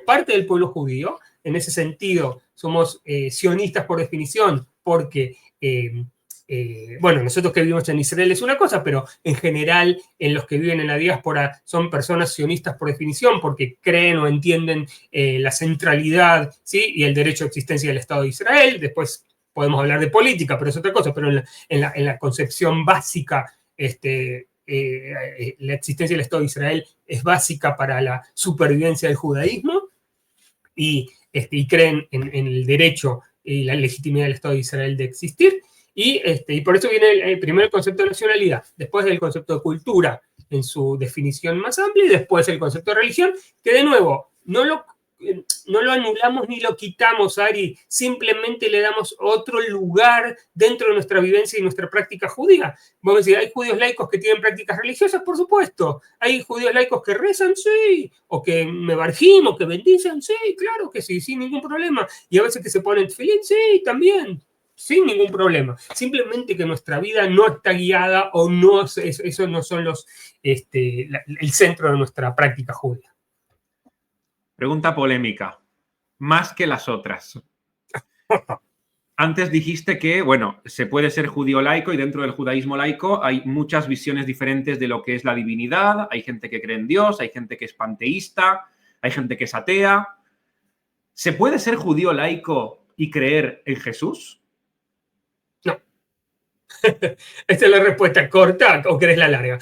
Speaker 2: parte del pueblo judío. En ese sentido, somos sionistas por definición, porque bueno, nosotros que vivimos en Israel es una cosa, pero en general en los que viven en la diáspora son personas sionistas por definición, porque creen o entienden la centralidad, ¿sí? Y el derecho a existencia del Estado de Israel. Después podemos hablar de política, pero es otra cosa, pero en la concepción básica, la existencia del Estado de Israel es básica para la supervivencia del judaísmo, y creen en el derecho y la legitimidad del Estado de Israel de existir. Y por eso viene primero el concepto de nacionalidad, después el concepto de cultura en su definición más amplia, y después el concepto de religión, que de nuevo no lo anulamos ni lo quitamos, Ari, simplemente le damos otro lugar dentro de nuestra vivencia y nuestra práctica judía. Vamos a decir, ¿hay judíos laicos que tienen prácticas religiosas? Por supuesto. ¿Hay judíos laicos que rezan? Sí. ¿O que me barjim, o que bendicen? Sí, claro que sí, sin ningún problema. Y a veces que se ponen tefilín, sí, también, sin ningún problema. Simplemente que nuestra vida no está guiada, o no, eso no son el centro de nuestra práctica judía.
Speaker 1: Pregunta polémica. Más que las otras. Antes dijiste que, bueno, se puede ser judío laico, y dentro del judaísmo laico hay muchas visiones diferentes de lo que es la divinidad. Hay gente que cree en Dios, hay gente que es panteísta, hay gente que es atea. ¿Se puede ser judío laico y creer en Jesús?
Speaker 2: No. ¿Esta es la respuesta corta o querés la larga?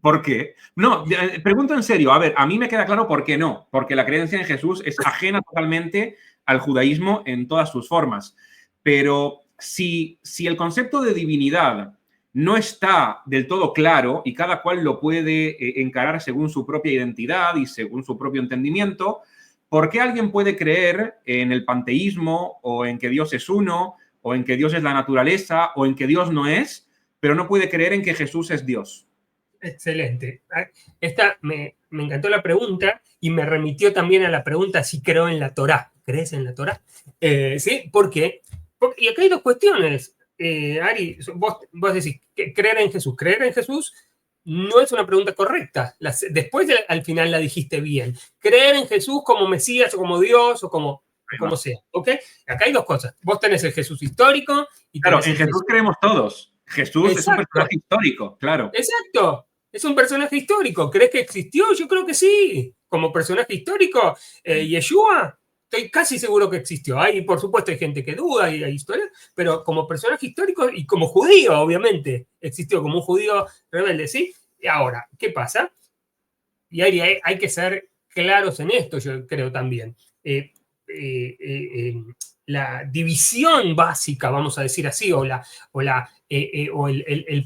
Speaker 1: ¿Por qué? No, pregunto en serio. A ver, a mí me queda claro por qué no. Porque la creencia en Jesús es ajena totalmente al judaísmo en todas sus formas. Pero si el concepto de divinidad no está del todo claro, y cada cual lo puede encarar según su propia identidad y según su propio entendimiento, ¿por qué alguien puede creer en el panteísmo, o en que Dios es uno, o en que Dios es la naturaleza, o en que Dios no es, pero no puede creer en que Jesús es Dios?
Speaker 2: Excelente. Esta me encantó la pregunta, y me remitió también a la pregunta si creo en la Torá. ¿Crees en la Torá? ¿Sí? ¿Por qué? Y acá hay dos cuestiones. Ari, vos decís, creer en Jesús. Creer en Jesús no es una pregunta correcta. Después al final la dijiste bien. Creer en Jesús como Mesías, o como Dios, o como sea. ¿Ok? Acá hay dos cosas. Vos tenés el Jesús histórico y
Speaker 1: Claro,
Speaker 2: tenés
Speaker 1: en
Speaker 2: el
Speaker 1: Jesús creemos todos. Jesús es un
Speaker 2: Exacto.
Speaker 1: personaje histórico, claro.
Speaker 2: Exacto. Es un personaje histórico. ¿Crees que existió? Yo creo que sí. Como personaje histórico, Yeshua, estoy casi seguro que existió. Por supuesto, hay gente que duda y hay historias, pero como personaje histórico y como judío, obviamente, existió como un judío rebelde, ¿sí? Y ahora, ¿qué pasa? Y hay que ser claros en esto, yo creo también. La división básica, vamos a decir así, o el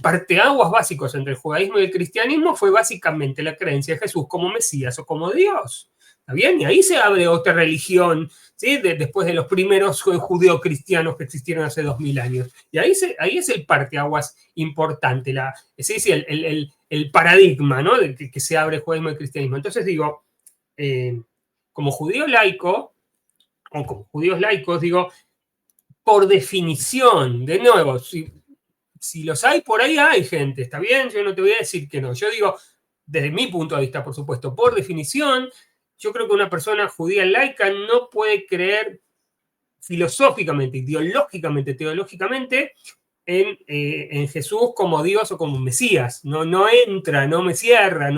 Speaker 2: parteaguas básicos entre el judaísmo y el cristianismo fue básicamente la creencia de Jesús como Mesías o como Dios. ¿Está bien? Y ahí se abre otra religión, ¿sí? Después de los primeros judeocristianos que existieron hace 2000 años. Y ahí es el parteaguas importante, el paradigma, ¿no? De que se abre el judaísmo y el cristianismo. Entonces digo, como judío laico, o como judíos laicos, digo, por definición, de nuevo, si los hay, por ahí hay gente, ¿está bien? Yo no te voy a decir que no. Yo digo, desde mi punto de vista, por supuesto, por definición, yo creo que una persona judía laica no puede creer filosóficamente, ideológicamente, teológicamente, en Jesús como Dios o como Mesías. No entra, no me cierra,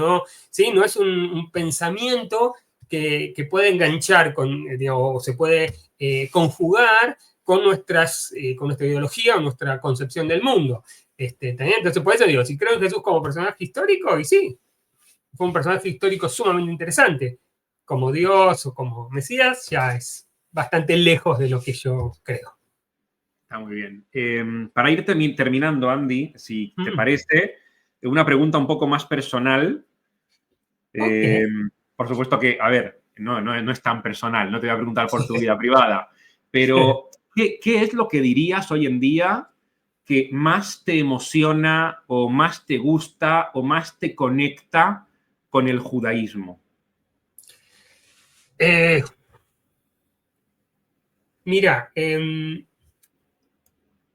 Speaker 2: ¿sí? No es un pensamiento que puede enganchar o se puede conjugar con nuestra ideología o nuestra concepción del mundo. Entonces, por eso digo, si creo en Jesús como personaje histórico, y sí, fue un personaje histórico sumamente interesante. Como Dios o como Mesías, ya es bastante lejos de lo que yo creo.
Speaker 1: Está muy bien. Para ir terminando, Andy, si te parece, una pregunta un poco más personal.
Speaker 2: Okay.
Speaker 1: Por supuesto que, a ver, no es tan personal, no te voy a preguntar por tu vida privada, pero ¿qué es lo que dirías hoy en día que más te emociona, o más te gusta, o más te conecta con el judaísmo?
Speaker 2: Mira,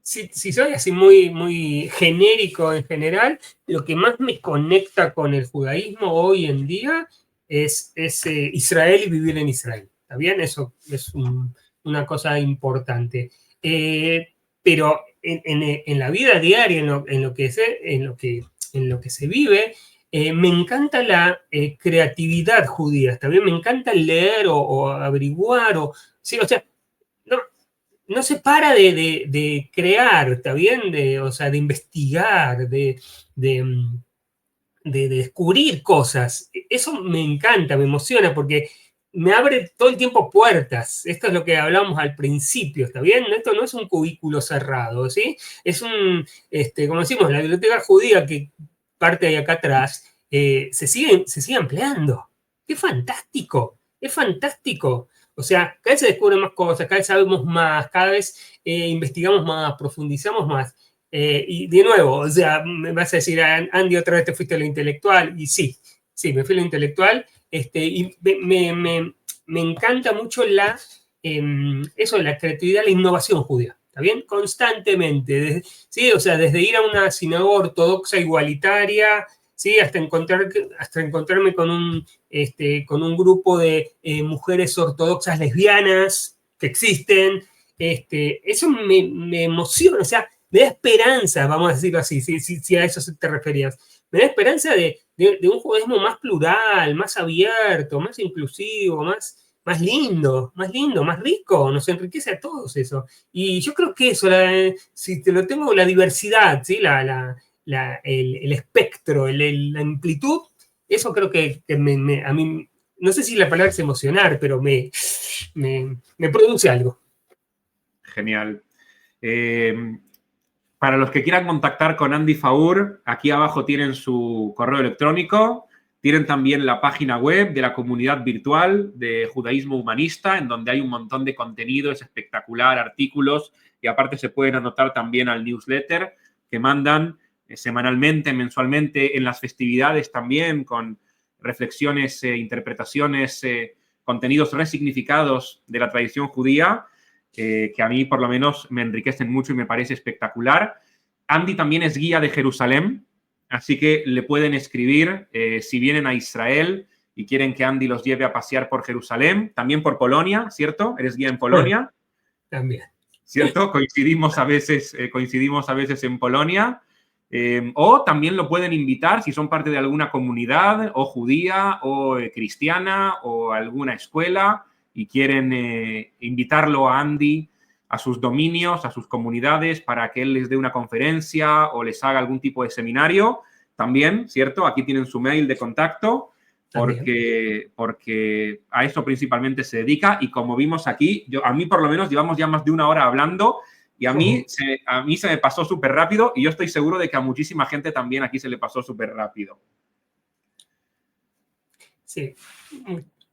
Speaker 2: si soy así muy, muy genérico en general, lo que más me conecta con el judaísmo hoy en día es Israel y vivir en Israel. ¿Está bien? Eso es una cosa importante. Pero en la vida diaria, en lo que se vive, me encanta la creatividad judía. También me encanta leer o averiguar. Sí, o sea, no se para de crear, ¿está bien? O sea, de investigar, de descubrir cosas. Eso me encanta, me emociona, porque me abre todo el tiempo puertas. Esto es lo que hablamos al principio, ¿está bien? Esto no es un cubículo cerrado, ¿sí? Es como decimos, la biblioteca judía que parte de acá atrás, se sigue empleando. ¡Qué fantástico! ¡Es fantástico! O sea, cada vez se descubren más cosas, cada vez sabemos más, cada vez investigamos más, profundizamos más. Y de nuevo, o sea, me vas a decir, Andy, otra vez te fuiste a lo intelectual. Y sí, me fui a lo intelectual. Y me encanta mucho la creatividad, la innovación judía. ¿Está bien? Constantemente. ¿Sí? O sea, desde ir a una sinagoga ortodoxa igualitaria, ¿sí? Hasta encontrarme con un grupo de mujeres ortodoxas lesbianas que existen. Eso me emociona, o sea, me da esperanza, vamos a decirlo así, si a eso te referías. Me da esperanza de un judaísmo más plural, más abierto, más inclusivo, más lindo, más rico. Nos enriquece a todos eso. Y yo creo que eso, si te lo tengo, la diversidad, ¿sí? El espectro, la amplitud, eso creo que a mí, no sé si la palabra es emocionar, pero me produce algo.
Speaker 1: Genial. Para los que quieran contactar con Andy Faur, aquí abajo tienen su correo electrónico, tienen también la página web de la comunidad virtual de Judaísmo Humanista, en donde hay un montón de contenido, es espectacular, artículos, y aparte se pueden anotar también al newsletter que mandan semanalmente, mensualmente, en las festividades también, con reflexiones, interpretaciones, contenidos resignificados de la tradición judía, que a mí por lo menos me enriquecen mucho y me parece espectacular. Andy también es guía de Jerusalén, así que le pueden escribir si vienen a Israel y quieren que Andy los lleve a pasear por Jerusalén, también por Polonia, ¿cierto? ¿Eres guía en Polonia?
Speaker 2: También.
Speaker 1: ¿Cierto? Coincidimos a veces en Polonia. O también lo pueden invitar si son parte de alguna comunidad o judía o cristiana o alguna escuela y quieren invitarlo a Andy a sus dominios, a sus comunidades, para que él les dé una conferencia o les haga algún tipo de seminario. También, ¿cierto? Aquí tienen su mail de contacto, porque a eso principalmente se dedica. Y como vimos aquí, a mí por lo menos llevamos ya más de una hora hablando y a mí se me pasó súper rápido y yo estoy seguro de que a muchísima gente también aquí se le pasó súper rápido.
Speaker 2: Sí.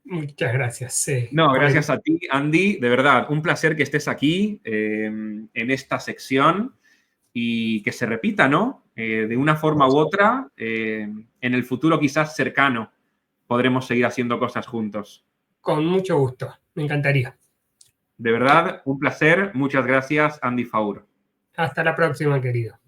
Speaker 2: Muchas gracias.
Speaker 1: No, gracias a ti, Andy. De verdad, un placer que estés aquí en esta sección y que se repita, ¿no? De una forma u otra, en el futuro quizás cercano, podremos seguir haciendo cosas juntos.
Speaker 2: Con mucho gusto, me encantaría.
Speaker 1: De verdad, un placer. Muchas gracias, Andy Faur.
Speaker 2: Hasta la próxima, querido.